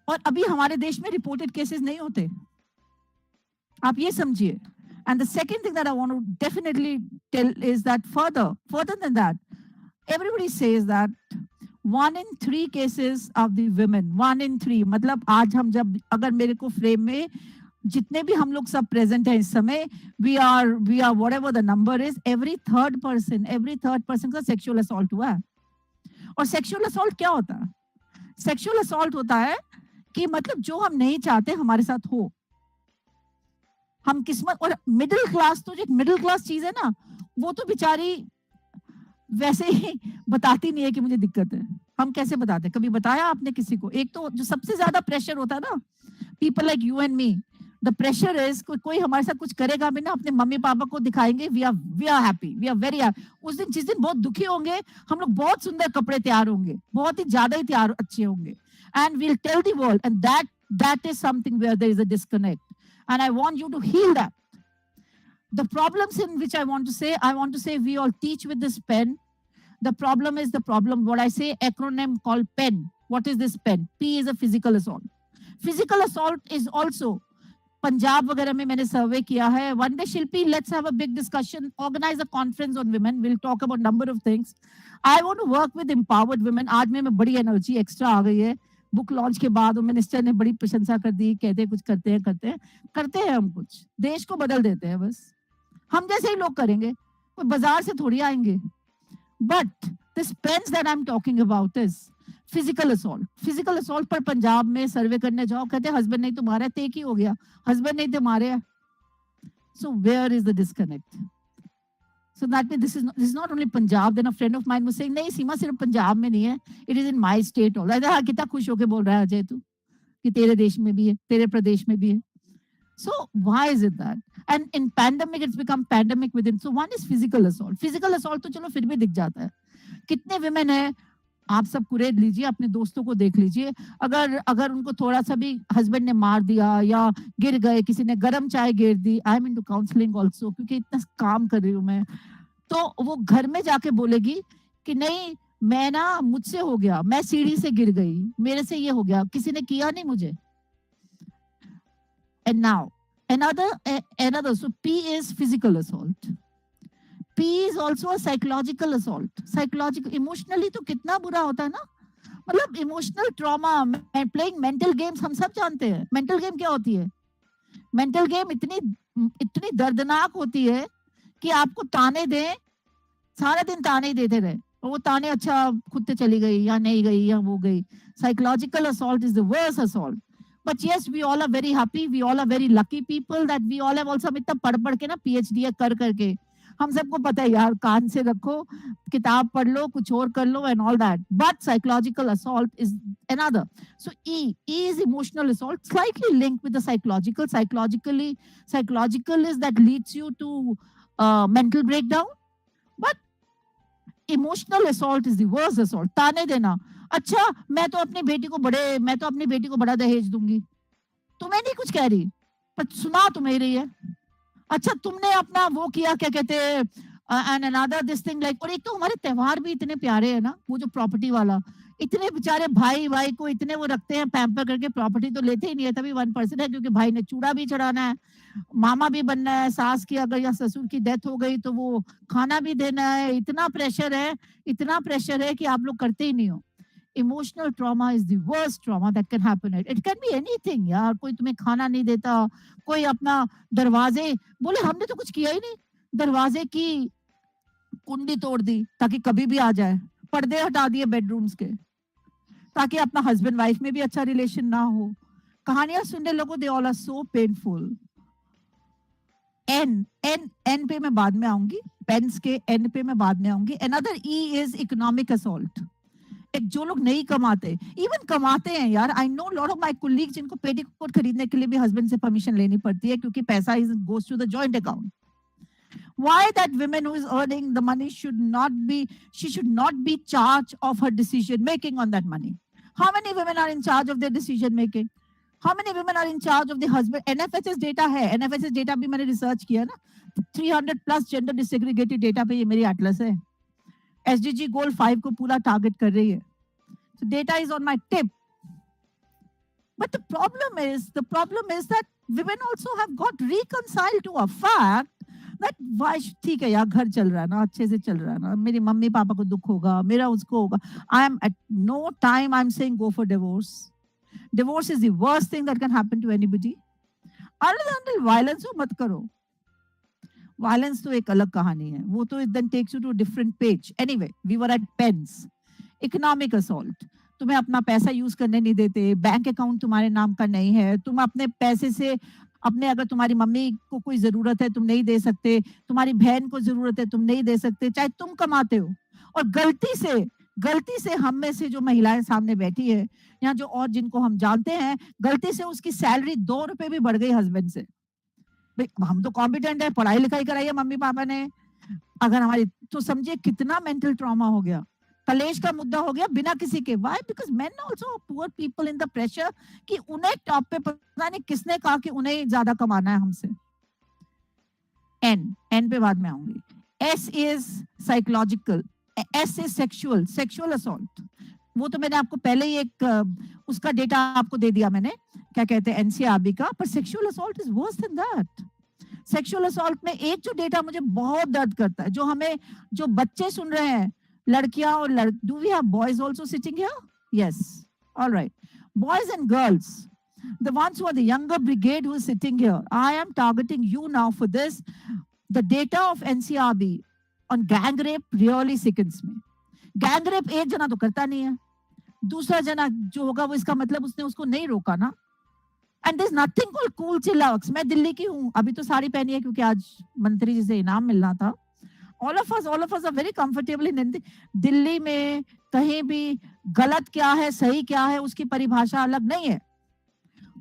और अभी हमारे देश में रिपोर्टेड केसेस नहीं होते, आप ये समझिए। And the second thing that I want to definitely tell is that further than that, everybody says that 1 in 3 cases of the women, 1 in 3, मतलब आज हम जब अगर मेरे को फ्रेम में जितने भी हम लोग सब प्रेजेंट हैं इस समय, we are whatever the number is, every third person का सेक्सुअल असॉल्ट हुआ है। और सेक्सुअल असॉल्ट क्या होता है? सेक्सुअल असॉल्ट होता है कि मतलब जो हम नहीं चाहते हमारे साथ हो, हम किस्मत। और मिडिल क्लास, तो जो मिडिल क्लास चीज है ना, वो तो बेचारी वैसे ही बताती नहीं है कि मुझे दिक्कत है। हम कैसे बताते? कभी बताया आपने किसी को? एक तो जो सबसे ज्यादा प्रेशर होता है ना, people like you and me, the pressure is कोई हमारे साथ कुछ करेगा भी ना, अपने मम्मी पापा को दिखाएंगे we are happy, we are very happy. उस दिन जिस दिन बहुत दुखी होंगे हम लोग, बहुत सुंदर कपड़े तैयार होंगे, बहुत ही ज्यादा ही तैयार अच्छे होंगे, and we'll tell the world, and that is something where there is a disconnect, and I want you to heal that. The problems in which I want to say we all teach with this pen. The problem, what I say, acronym called PEN. What is this PEN? P is a physical assault. Physical assault is also, Punjab वगैरह में मैंने सर्वे किया है. One day, Shilpi, let's have a big discussion, organize a conference on women. We'll talk about number of things. I want to work with empowered women. आज में मैं बड़ी energy extra आ गई है. बुक लॉन्च के बाद मिनिस्टर ने बड़ी प्रशंसा कर दी, कहते हैं कुछ करते हैं हम कुछ, देश को बदल देते हैं बस, हम जैसे ही लोग करेंगे, कोई बाजार से थोड़ी आएंगे। But this pains that I am talking about is physical assault. Physical assault पर पंजाब में सर्वे करने जाओ, कहते हैं हस्बैंड नहीं तुम्हारा, तेक ही हो गया, हस्बैंड नहीं तुम्हारे। So where is the disconnect? So that means this is not only Punjab. Then a friend of mine was saying, नहीं सीमा सिर्फ पंजाब में नहीं है, it is in my state also. हाँ, कितना खुश होके बोल रहा है अजय तू कि तेरे देश में भी है, तेरे प्रदेश में भी है। So why is it that? And in pandemic, it's become pandemic within. So one is physical assault. Physical assault तो चलो फिर भी दिख जाता है। कितने women है, आप सब कुरेद लीजिए, अपने दोस्तों को देख लीजिए, अगर उनको थोड़ा सा भी हस्बैंड ने मार दिया या गिर गए, किसी ने गर्म चाय गिर दी, I am into counselling also, क्योंकि इतना काम कर रही हूँ मैं, तो वो घर में जाके बोलेगी कि नहीं मैं ना, मुझसे हो गया, मैं सीढ़ी से गिर गई, मेरे से ये हो गया, किसी ने किया नहीं मुझे। And now another, so P is physical assault. P is also a psychological assault. Psychological, emotionally तो कितना बुरा होता है ना, मतलब emotional trauma. Playing mental games, हम सब जानते हैं मेंटल गेम क्या होती है। मेंटल गेम इतनी दर्दनाक होती है कि आपको ताने दें, सारा दिन ताने ही देते रहे, और वो ताने अच्छा खुद से चली गई या नहीं गई या वो गई। Psychological assault is the worst assault. But yes, we all are very happy. We all are very lucky people that we all have also इतना पढ़ के ना PhD कर करके, हम सबको पता है यार, कान से रखो, किताब पढ़ लो, कुछ और कर लो and all that. But psychological assault is another. So E is emotional assault, slightly linked with the psychological. Psychological is that leads you to mental breakdown. But emotional assault is the worst assault. ताने देना, अच्छा मैं तो अपनी बेटी को बड़ा दहेज दूंगी, तुम्हें नहीं कुछ कह रही पर सुना तुम्हें रही है। अच्छा तुमने अपना वो किया, क्या कहते हैं, and another this thing like. और एक तो हमारे त्योहार भी इतने प्यारे हैं ना, वो जो प्रॉपर्टी वाला, इतने बेचारे भाई को इतने वो रखते हैं पैम्पर करके, प्रॉपर्टी तो लेते ही नहीं है, तभी 1% है, क्योंकि भाई ने चूड़ा भी चढ़ाना है, मामा भी बनना है, सास की अगर या ससुर की डेथ हो गई तो वो खाना भी देना है। इतना प्रेशर है कि आप लोग करते ही नहीं हो। Emotional trauma is the worst trauma that can happen. It can be anything यार, कोई तुम्हें खाना नहीं देता, कोई अपना दरवाजे, बोले हमने तो कुछ किया ही नहीं, दरवाजे की कुंडी तोड़ दी ताकि कभी भी आ जाए, पर्दे हटा दिए बेडरूम्स के ताकि अपना हस्बैंड वाइफ में भी अच्छा रिलेशन ना हो। कहानियां सुनने लोगों, they all are so painful. एन पे मैं बाद में आऊंगी, पेन्स के एन पे मैं बाद में आऊंगी। Another E is economic assault. जो लोग नहीं कमाते, इवन कमाते हैं यार, I know lot of my colleagues जिनको पेटीकोट खरीदने के लिए भी हस्बैंड से परमिशन लेनी पड़ती है क्योंकि पैसा is goes to the joint account. Why that woman who is earning the money should not be charged of her decision making on that money? How many women are in charge of their decision making? How many women are in charge of the husband? NFHS data है, NFHS data भी मैंने research किया ना, 300 plus gender disaggregated data पे ये मेरी Atlas है. SDG goal 5 को पूरा टारगेट कर रही है. So data is on my tip. But the problem is that women also have got reconciled to a fact that why, ठीक है यार, घर चल रहा है ना, अच्छे से चल रहा है ना, मेरी मम्मी पापा को दुख होगा, मेरा उसको होगा. I am at no time I'm saying go for divorce. Divorce is the worst thing that can happen to anybody. Until violence हो मत करो. Violence तो एक अलग कहानी है, वो तो then takes you to a different page. Anyway, we were at pens. Economic assault. तुम्हें अपना पैसा यूज करने नहीं देते, बैंक अकाउंट तुम्हारे नाम का नहीं है, तुम अपने पैसे से अपने, अगर तुम्हारी मम्मी को कोई जरूरत है तुम नहीं दे सकते, तुम्हारी बहन को जरूरत है तुम नहीं दे सकते, चाहे तुम कमाते हो. और गलती से हम में से जो महिलाएं सामने बैठी है या जो और जिनको हम जानते हैं, गलती से उसकी सैलरी 2 रुपए भी बढ़ गई हस्बैंड से. हम तो कॉम्पिटेंट है, पढ़ाई लिखाई कराई है मम्मी पापा ने, अगर हमारी, तो समझिए कितना मेंटल ट्रॉमा हो गया, कलेश का मुद्दा हो गया बिना किसी के. Why? Because main also poor people in the pressure कि उन्हें टॉप पे, पता नहीं किसने कहा कि उन्हें ज्यादा कमाना है हमसे. एन पे बाद में आऊंगी. S is psychological, S is sexual assault. वो तो मैंने आपको पहले ही एक उसका डेटा आपको दे दिया मैंने, क्या कहते हैं, एनसीआरबी का. पर sexual assault is worse than that. Sexual assault में एक जो डेटा मुझे बहुत दर्द करता है, जो हमें, जो बच्चे सुन रहे हैं, लड़कियां और do we have boys also sitting here? Yes. All right. Boys and girls, the ones who are the younger brigade who is sitting here, I am targeting you now for this. The data of NCRB on gang rape really sickens me. Gang rape एक जना तो करता नहीं है, दूसरा जना जो होगा वो, इसका मतलब उसने उसको नहीं रोका ना. And there's nothing called cool chillax. मैं दिल्ली की हूँ, अभी तो साड़ी पहनी है क्योंकि आज मंत्री जी से इनाम मिलना था. All of us are very comfortable in Delhi में. कहीं भी गलत क्या है सही क्या है उसकी परिभाषा अलग नहीं है.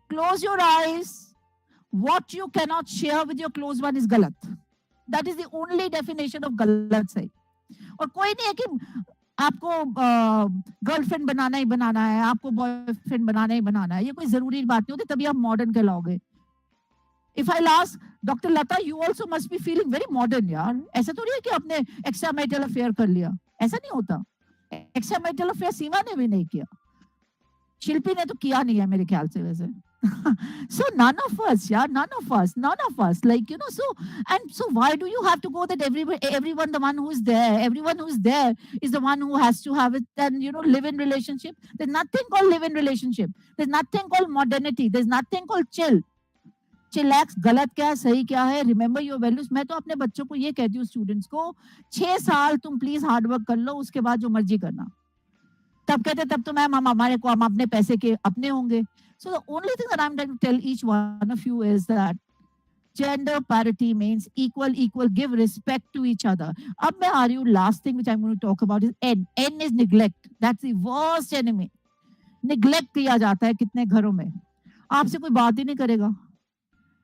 Close your eyes. What you cannot share with your close one is गलत. That is the only definition of गलत सही. और कोई नहीं है कि आपको गर्लफ्रेंड बनाना ही बनाना है, आपको बॉयफ्रेंड बनाना ही बनाना है, ये कोई जरूरी बात नहीं होती, तभी आप modern कहलाओगे. If I'll ask Dr. Lata, you also must be feeling very modern, यार. ऐसा तो नहीं है कि आपने extramarital affair कर लिया, ऐसा नहीं होता. Extramarital affair सीमा ने भी नहीं किया, शिल्पी ने तो किया नहीं है मेरे ख्याल से वैसे. So none of us, like, you know, so why do you have to go that everyone, the one who is there is the one who has to have it and, you know, live in relationship? There's nothing called live in relationship. There's nothing called modernity. There's nothing called chillax. गलत क्या है सही क्या है, remember your values. मैं तो अपने बच्चों को ये कहती हूँ, स्टूडेंट्स को, 6 साल तुम प्लीज हार्ड वर्क कर लो, उसके बाद जो मर्जी करना. तब कहते तब तो मैम हम अपने पैसे के अपने होंगे. So the only thing that I'm trying to tell each one of you is that gender parity means equal, give respect to each other. अब मैं आ रही हूँ, last thing which I'm going to talk about is N. N is neglect. That's the worst enemy. Neglect किया जाता है कितने घरों में, आपसे कोई बात ही नहीं करेगा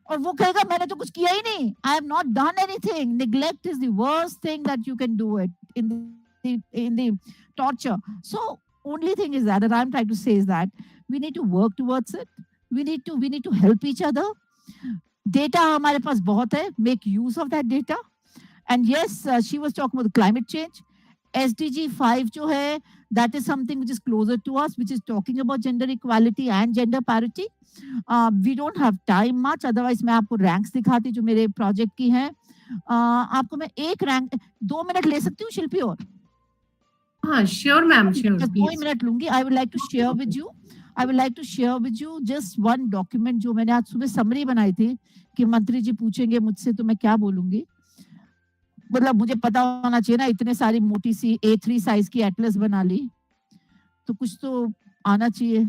और वो कहेगा मैंने तो कुछ किया ही नहीं, I have not done anything. Neglect is the worst thing that you can do it in the torture. So only thing is that I'm trying to say is that we need to work towards it. We need to help each other. Data हमारे पास बहुत है. Make use of that data. And yes, she was talking about climate change. SDG 5 जो है, that is something which is closer to us, which is talking about gender equality and gender parity. We don't have time much, otherwise मैं आपको ranks दिखाती जो मेरे project की हैं. आपको मैं एक रैंक 2 मिनट ले सकती हूँ शिल्पी और? हाँ, sure ma'am, sure. 2 मिनट लूंगी. I would like to share with you just one document जो मैंने आज सुबह समरी बनाई थी कि मंत्री जी पूछेंगे मुझसे तो मैं क्या बोलूंगी. मतलब मुझे पता होना चाहिए ना, इतने सारी मोटी सी A3 साइज की एटलस बना ली तो कुछ तो आना चाहिए.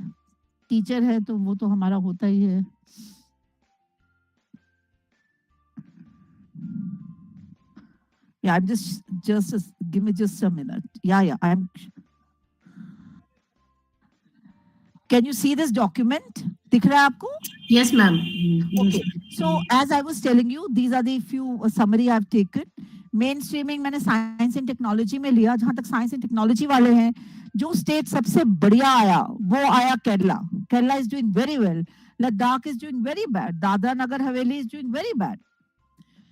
टीचर है तो वो तो हमारा होता ही है. Yeah, I'm just give me just a minute. Yeah, I'm Can you see this document? दिख रहा है आपको? Yes, ma'am. Okay. So as I was telling you, these are the few summary I've taken. Mainstreaming मैंने science and technology में लिया. जहां तक science and technology वाले हैं, जो स्टेट सबसे बढ़िया आया वो आया Kerala. Kerala is doing very well. Ladakh is doing very bad. Dadra Nagar Haveli is doing very bad.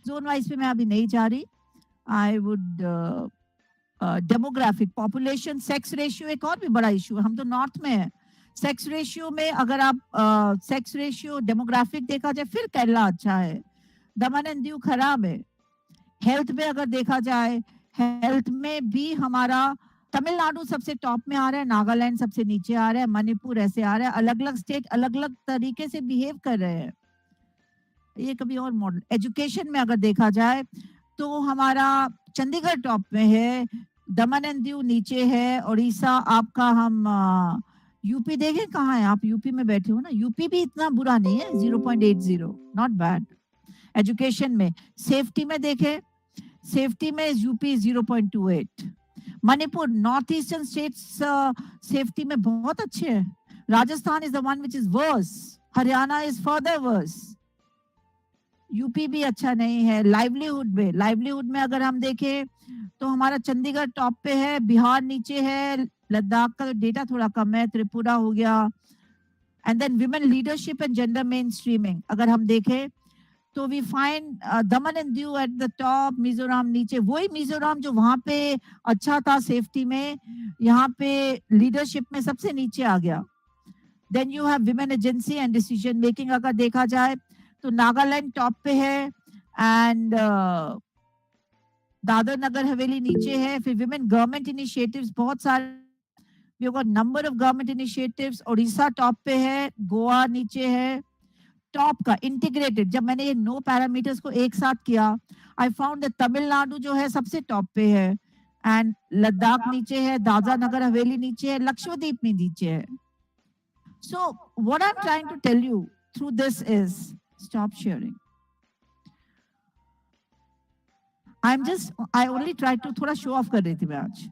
Zone wise पे मैं अभी नहीं जा रही. I would demographic, population, sex ratio एक और भी बड़ा इशू है. हम तो नॉर्थ में है. सेक्स रेशियो में अगर आप सेक्स रेशियो डेमोग्राफिक देखा जाए फिर केरला अच्छा है. दमन एंड दीव खराब है. हेल्थ में अगर देखा जाए, हेल्थ में भी हमारा तमिलनाडु सबसे टॉप में आ रहा है, नागालैंड सबसे नीचे आ रहा है, मणिपुर ऐसे आ रहा है. अलग अलग स्टेट अलग अलग तरीके से बिहेव कर रहे हैं. ये कभी और मॉडल. एजुकेशन में अगर देखा जाए तो हमारा चंडीगढ़ टॉप में है, दमन एंड दीव नीचे है, उड़ीसा आपका. हम यूपी देखें कहाँ है. आप यूपी में बैठे हो ना. यूपी भी इतना बुरा नहीं है, 0.80, नॉट बैड. एजुकेशन में, सेफ्टी में देखें, सेफ्टी में UP 0.28. Manipur, north eastern states safety में बहुत अच्छे हैं. Rajasthan is the one which is worse. Haryana is further worse. UP भी अच्छा नहीं है. लाइवलीहुड में अगर हम देखें तो हमारा चंडीगढ़ टॉप पे है, बिहार नीचे है, लद्दाख का डेटा थोड़ा कम है, त्रिपुरा हो गया. And then women leadership and gender mainstreaming अगर हम देखें तो we find Daman and Diu at the top, Mizoram नीचे. वही मिजोरम जो वहां पे अच्छा था सेफ्टी में, यहाँ पे लीडरशिप में सबसे नीचे आ गया. Then you have women agency and decision making अगर देखा जाए तो नागालैंड टॉप पे है एंड दादर नगर हवेली नीचे है. फिर विमेन गवर्नमेंट इनिशिएटिव्स बहुत सारे, we got number of government initiatives. Orissa top पे है, गोवा नीचे है. टॉप का इंटीग्रेटेड, जब मैंने ये 9 पैरामीटर्स को एक साथ किया, आई फाउंड दैट तमिलनाडु जो है सबसे टॉप पे है एंड लद्दाख नीचे है, दादरा नगर हवेली नीचे है, लक्षद्वीप में नीचे है. So what I am trying to tell you through this is stop sharing. I only try to थोड़ा शो ऑफ कर रही थी मैं आज.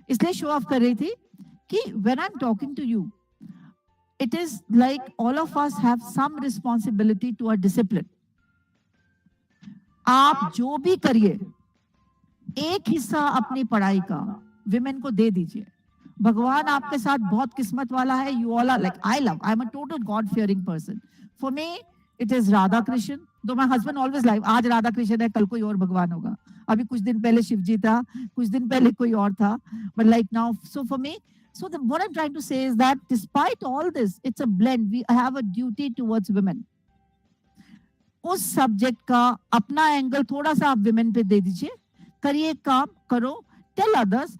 इसलिए शो ऑफ कर रही थी कि when I am talking to you, it is like all of us have some responsibility to our discipline. आप जो भी करिए, एक हिस्सा अपनी पढ़ाई का विमेन को दे दीजिए. भगवान आपके साथ बहुत किस्मत वाला है. You all are like, I am a total God fearing person. For me, it is Radha Krishna. Though my husband always like, आज राधा कृष्ण है, कल कोई और भगवान होगा. अभी कुछ दिन पहले शिव जी था, कुछ दिन पहले कोई और था. But like now, so for me, so what I'm trying to say is that despite all this, it's a blend. We have a duty towards women. उस सब्जेक्ट का अपना एंगल थोड़ा सा आप विमेन पे दे दीजिए. करिए काम, करो. Tell others.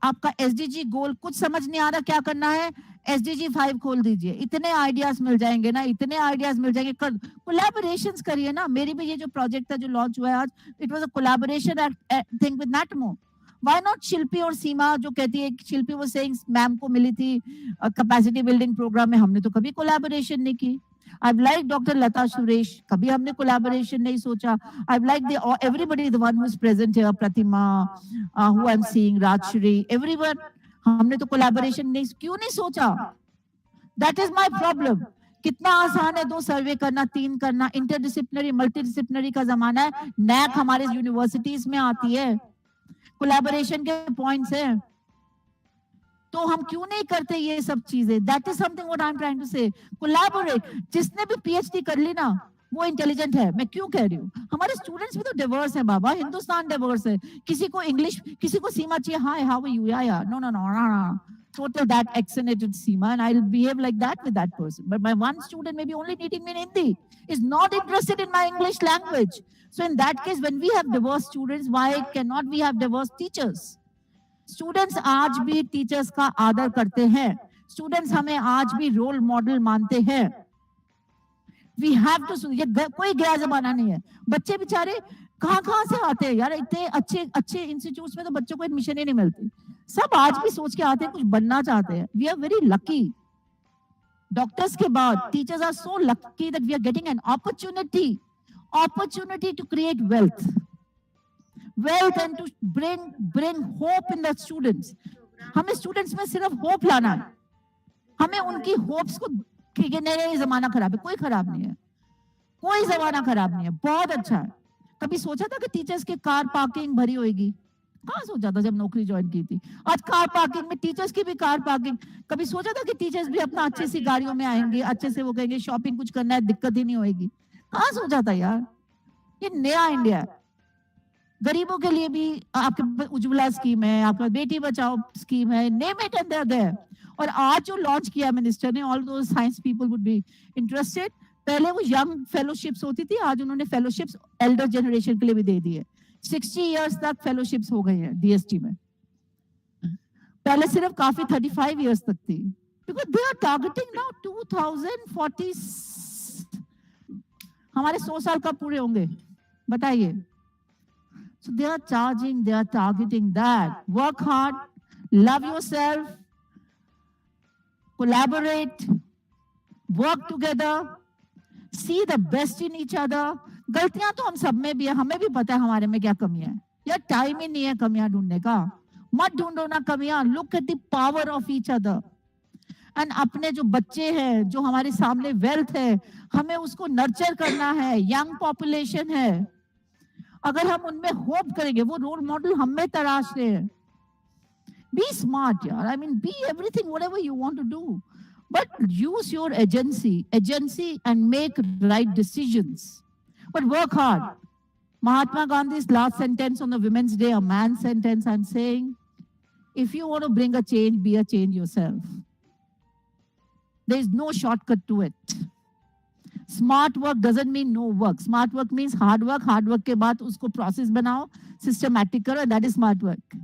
आपका एसडीजी गोल कुछ समझ नहीं आ रहा क्या करना है, एसडीजी 5 खोल दीजिए. इतने आइडियाज मिल जाएंगे ना, इतने आइडियाज मिल जाएंगे. कोलैबोरेशंस करिए ना. मेरी भी ये जो प्रोजेक्ट था जो लॉन्च हुआ है आज, it was a collaboration thing with NATMO. Why not शिल्पी और सीमा जो कहती है, शिल्पी वो सेइंग मैम को मिली थी कैपेसिटी बिल्डिंग प्रोग्राम में, हमने तो कभी कोलैबोरेशन नहीं की. I've liked डॉक्टर लता सुरेश, कभी हमने कोलैबोरेशन नहीं सोचा. I've liked everybody, the one who's present here, Pratima, who I'm seeing, Raj Shri, everyone. हमने तो कोलैबोरेशन नहीं, क्यों नहीं सोचा? That is my problem. कितना आसान है 2 सर्वे करना, 3 करना. इंटरडिसिप्लिनरी मल्टीडिसिप्लिनरी का जमाना है. नैक हमारे यूनिवर्सिटीज में आती है, कोलैबोरेशन के पॉइंट्स हैं, तो हम क्यों नहीं करते ये सब चीजें? That is something what I am trying to say. Collaborate. जिसने भी पीएचडी कर ली ना, वो इंटेलिजेंट है. मैं क्यों कह रही हूँ? हमारे स्टूडेंट्स भी तो डिवर्स है बाबा. हिंदुस्तान डिवर्स है. किसी को इंग्लिश, किसी को सीमा चाहिए, हाय हाउ आर यू, या no no no, total that accented Seema, and I'll behave like that with that person. But my one student may be only needing me in Hindi, is not interested in my English language. So in that case, when we have diverse students, why cannot we have diverse teachers? Students आज भी teachers का आदर करते हैं. Students हमें आज भी role model मानते हैं. We have to, ये कोई गया जमाना नहीं है. बच्चे बेचारे कहाँ से आते हैं यार. इतने अच्छे इंस्टीट्यूट्स में तो बच्चों को एडमिशन ही नहीं मिलती. सब आज भी सोच के आते हैं, कुछ बनना चाहते हैं. We are very lucky. Doctors के बाद teachers are so lucky that we are getting an opportunity to create wealth and to bring hope in the students. हमें स्टूडेंट्स में सिर्फ होप लाना है. हमें उनकी होप्स को कि नहीं नहीं जमाना खराब है, कोई खराब नहीं है, कोई जमाना खराब नहीं है, बहुत अच्छा है। कभी सोचा था कि टीचर्स की कार पार्किंग भरी होगी? कहाँ सोचा था जब नौकरी ज्वाइन की थी? आज कार पार्किंग में टीचर्स की भी कार पार्किंग। कभी सोचा था कि टीचर्स भी अपना अच्छे सी गाड़ियों में आएंगे, अच्छे से वो कहेंगे शॉपिंग कुछ करना है दिक्कत ही नहीं होगी? कहाँ सोचा था यार? ये नया इंडिया है। गरीबों के लिए भी आपके पास उज्ज्वला स्कीम है, आपके पास बेटी बचाओ स्कीम है, नेम इट एंड देयर। और आज जो लॉन्च किया मिनिस्टर ने, ऑल दो science people would be interested. पहले वो यंग फेलोशिप्स होती थी, आज उन्होंने फेलोशिप्स एल्डर जनरेशन के लिए भी दे दी है। 60 इयर्स तक फेलोशिप्स हो गई है डीएसटी में, पहले सिर्फ काफी 35 इयर्स तक थी। Because they are targeting now 2040। हमारे 100 साल कब पूरे होंगे बताइए? So they are targeting that. Work hard, love yourself, collaborate, work together, see the best in each other. गलतियां तो हम सब में भी है, हमें भी पता है हमारे में क्या कमियां है। यार टाइम ही नहीं है कमियां ढूंढने का, मत ढूंढो ना कमियां। Look at the power of each other. And अपने जो बच्चे हैं, जो हमारे सामने वेल्थ है, हमें उसको नर्चर करना है। यंग पॉपुलेशन है, अगर हम उनमें होप करेंगे, वो रोल मॉडल हम में तराश रहे हैं। बी स्मार्ट यार, I mean be everything whatever you want to do, but use your agency and make right decisions, but work hard. Mahatma Gandhi's last sentence on the Women's Day, a man's sentence, I'm saying, if you want to bring a change, be a change yourself. There is no shortcut to it. Smart work doesn't mean no work. Smart work means hard work. Hard work के बाद उसको process बनाओ, systematic करो, and that is smart work.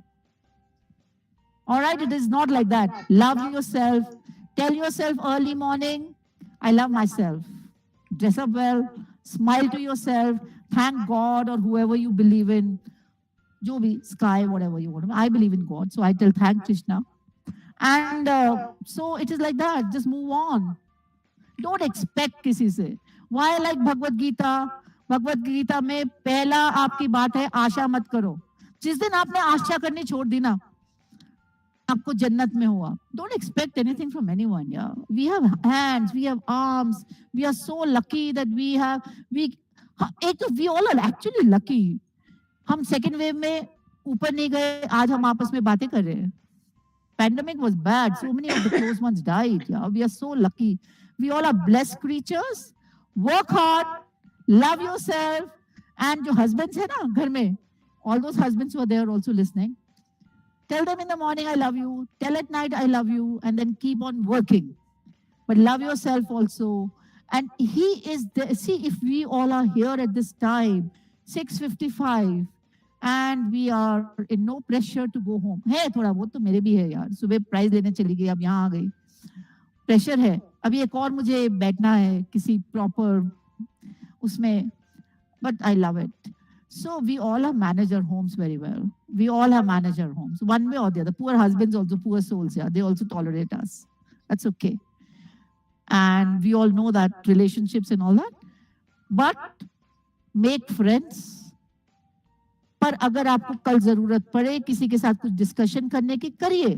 All right, it is not like that. Love yourself. Tell yourself early morning, I love myself. Dress up well, smile to yourself, thank God or whoever you believe in. Jo bhi, sky, whatever you want. I believe in God, so I tell thank Krishna. And so it is like that. Just move on. Don't expect किसी से. Why like Bhagavad Gita? Bhagavad Gita में पहला आपकी बात है आशा मत करो। जिस दिन आपने आशा करनी छोड़ दी ना, आपको जन्नत में हुआ। Don't expect anything from anyone. Yeah, we have hands, we have arms, we are so lucky that we all are actually lucky. हम सेकेंड वेव में ऊपर नहीं गए, आज हम आपस में बातें कर रहे हैं। Pandemic was bad. So many of the close ones died. Yeah, we are so lucky. We all are blessed creatures. Work hard, love yourself, and जो husbands है ना घर में, all those husbands who are there also listening, tell them in the morning I love you, tell at night I love you, and then keep on working. But love yourself also. And he is there. See, if we all are here at this time, 6:55, and we are in no pressure to go home. है थोड़ा बहुत तो मेरे भी है यार, सुबह prize लेने चली गई, अब यहाँ आ गई, प्रेशर है। अभी एक और मुझे बैठना है किसी प्रॉपर उसमें, but I love it. So we all have managed our homes very well. We all have managed our homes one way or the other. Poor husbands also, poor souls, yeah, they also tolerate us. That's okay. And we all know that relationships and all that. But make friends. पर अगर आपको कल जरूरत पड़े किसी के साथ कुछ डिस्कशन करने की, करिए।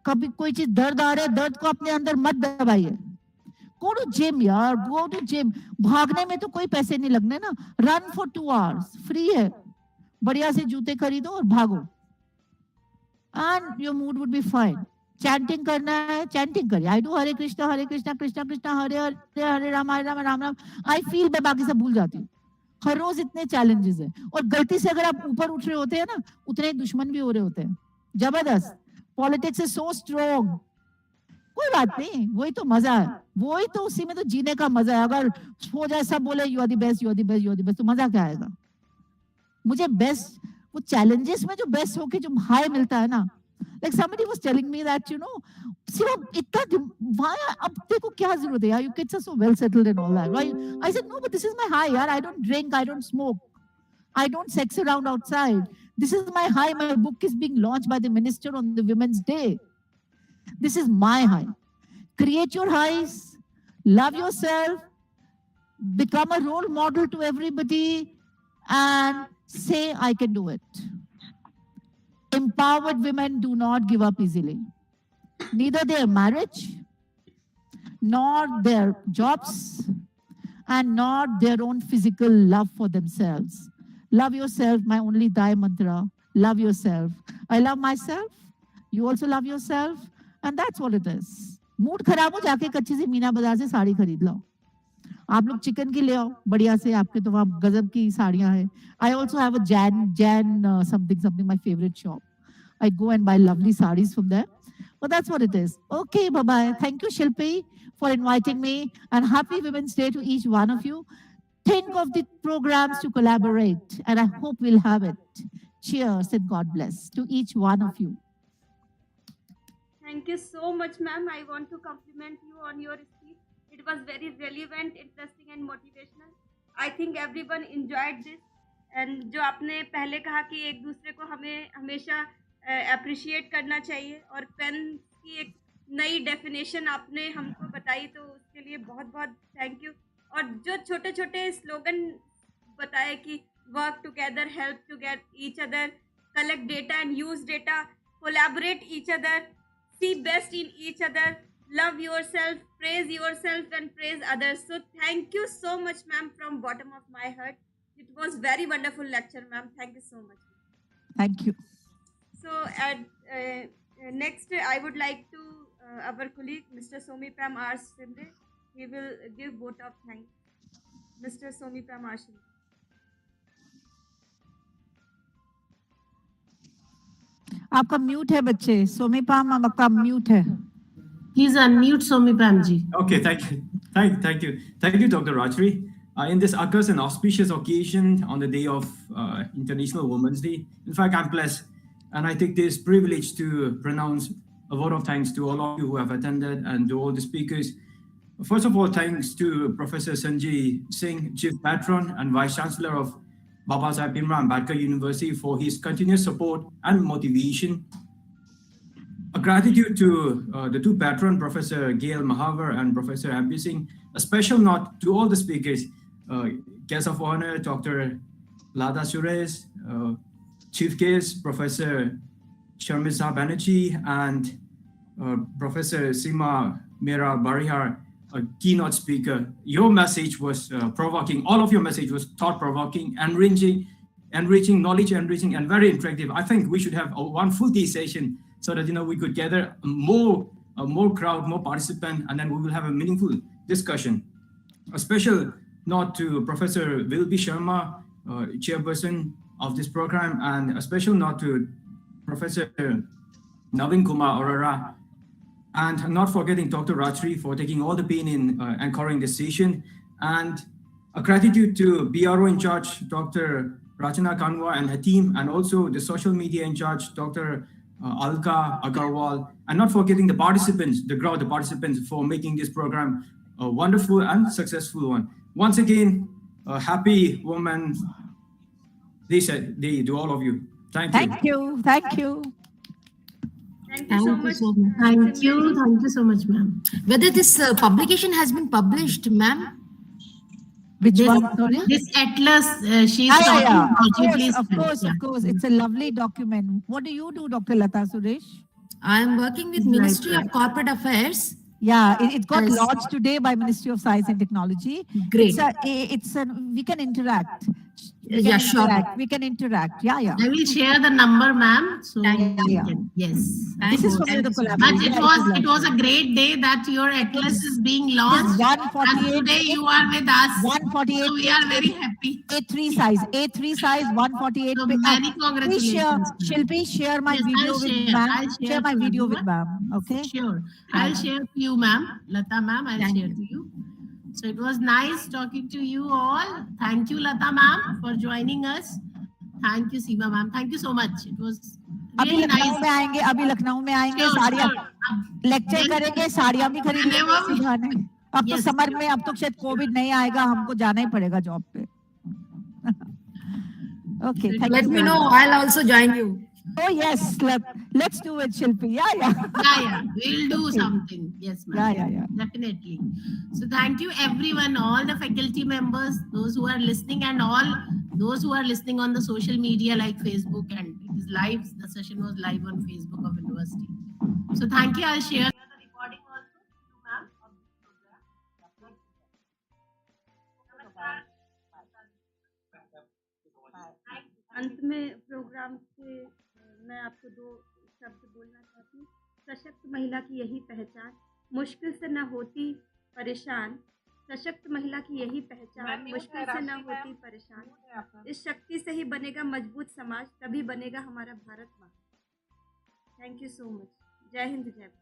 कभी कोई चीज दर्द आ रहा है, दर्द को अपने अंदर मत दबाइए। गो टू जिम यार, गो टू जिम। भागने में तो कोई पैसे नहीं लगने ना। रन फॉर 2 hours, फ्री है। बढ़िया से जूते खरीदो और भागो, and your mood would be fine. Chanting करना है, चैंटिंग करिए। I do Hare Krishna Krishna Krishna Hare Hare, Hare Ram Ram Ram. I feel मैं बाकी सब भूल जाती हूँ। हर रोज इतने चैलेंजेस है, और गलती से अगर आप ऊपर उठ रहे होते हैं ना, उतने ही दुश्मन भी हो रहे होते हैं। जबरदस्त। Politics is so strong. कोई बात नहीं, वही तो मजा है, वही तो उसी में तो जीने का मजा है। अगर हो जाए सब बोले you are the best, you are the best, you are the best, तो मजा क्या आएगा? मुझे बेस्ट, वो चैलेंजेस में जो बेस्ट होके जो हाई मिलता है ना, like somebody was telling me that, you know, सिर्फ इतना why, अब देखो क्या जरूरत है यार, you kids are so well settled and all that, right? I said no, but this is my high यार. I don't drink, I don't smoke, I don't sex around outside. This is my high. My book is being launched by the minister on the Women's Day. This is my high. Create your highs, love yourself, become a role model to everybody, and say I can do it. Empowered women do not give up easily. Neither their marriage, nor their jobs, and not their own physical love for themselves. Love yourself, my only Dai mantra. Love yourself. I love myself. You also love yourself. And that's what it is. Mood खराब हो जाके कच्ची से मीना बाजार से साड़ी खरीद लो. आप लोग चिकन की ले आओ बढ़िया से, आपके तो वहाँ गजब की साड़ियाँ हैं. I also have a Jan something my favorite shop. I go and buy lovely sarees from there. But that's what it is. Okay, bye-bye. Thank you, Shilpi, for inviting me, and happy Women's Day to each one of you. Think of the programs to collaborate, and I hope we'll have it. Cheers and God bless to each one of you. Thank you so much, ma'am. I want to compliment you on your speech. It was very relevant, interesting and motivational. I think everyone enjoyed this. And जो आपने पहले कहा कि एक दूसरे को हमें हमेशा अप्रिशिएट करना चाहिए, और पेन की एक नई डेफिनेशन आपने हमको बताई, तो उसके लिए बहुत बहुत थैंक यू. और जो छोटे छोटे स्लोगन बताए कि work together, help to get each other, collect data and use data, collaborate each other, see best in each other, love yourself, praise yourself and praise others. So thank you so much, ma'am, from bottom of my heart. It was very wonderful lecture, ma'am. Thank you so much. Thank you. So next, I would like to our colleague, Mr. Somipam R Shimray. He will give vote of thanks. Mr. Somipam R Shimray. आपका mute है बच्चे. सोमीपाम आपका mute है. Please unmute Somipam ji. Okay, thank you. Thank you, Dr. Raj Shree. In this occurs an auspicious occasion on the day of International Women's Day. In fact, I'm blessed, and I take this privilege to pronounce a vote of thanks to all of you who have attended and to all the speakers. First of all, thanks to Professor Sanjay Singh, Chief Patron and Vice Chancellor of Babasaheb Bhimrao University, for his continuous support and motivation. A gratitude to the two patrons, Professor Gail Mahawar and Professor MP Singh. A special note to all the speakers, guest of honor, Dr. Lata Suresh, Chief Guest, Professor Sharmistha Banerjee, and Professor Seema, Mehra, Parihar, a keynote speaker. Your message was provoking. All of your message was thought-provoking, enriching, knowledge enriching, and very interactive. I think we should have one full day session so that we could gather more crowd, more participant, and then we will have a meaningful discussion. A special note to Professor Wilby Sharma, Chairperson of this program, and a special note to Professor Naveen Kumar Arora, and not forgetting Dr. Raj Shree for taking all the pain in anchoring this session, and a gratitude to BRO in charge, Dr. Rachana Kanwa and her team, and also the social media in charge, Dr. Alka Agarwal, and not forgetting the participants, the crowd, the participants, for making this program a wonderful and successful one. Once again, a happy Women's Day to all of you. Thank you. Thank you so much. Thank you so much, ma'am. Whether this publication has been published, ma'am? Which This, one? Sorry? this atlas, she's talking about. Please, Of course. It's a lovely document. What do you do, Dr. Lata Suresh? I am working with Ministry of Corporate Affairs. Yeah, it got Yes. launched today by Ministry of Science and Technology. Great. We can interact. Yeah, sure. We can interact. Yeah. I will share the number, ma'am. So Yeah. yes. This is from the But collaboration. it was a great day that your atlas is being launched, and 148. today you are with us. 148. So we are very happy. A3 size, 148. So many congratulations. Shilpi, share my Yes, video I'll with share. ma'am. I'll share Share my to video with everyone. ma'am. Okay. Sure. I'll share to you, ma'am. Lata ma'am, I'll share to you. So it was nice talking to you all. Thank you, Lata ma'am, for joining us. Thank you, Seema ma'am. Thank you so much. It was अभी really Lucknow nice. में आएंगे, Sure, साड़ियाँ sure. Lecture करेंगे, साड़ियाँ भी खरीद लेंगे Whenever- इसी बहाने। अब तो Yes. समर में, अब तो शायद कोविड नहीं आएगा, हमको जाना ही पड़ेगा जॉब पे। Okay, thank Let you. me know. I'll also join you. Oh yes, let's do it, Shilpi. Yeah. Yeah. We'll do something. Yes, ma'am. Yeah. Definitely. So thank you everyone, all the faculty members, those who are listening, and all those who are listening on the social media like Facebook, and it is live. The session was live on Facebook of university. So thank you. I'll share the recording also to you, ma'am, of this program. अंत में programme के मैं आपको 2 शब्द बोलना चाहती हूँ। सशक्त महिला की यही पहचान, मुश्किल से न होती परेशान। सशक्त महिला की यही पहचान, मुश्किल से न होती परेशान। इस शक्ति से ही बनेगा मजबूत समाज, तभी बनेगा हमारा भारत माँ। Thank you so much. जय हिंद, जय भारत।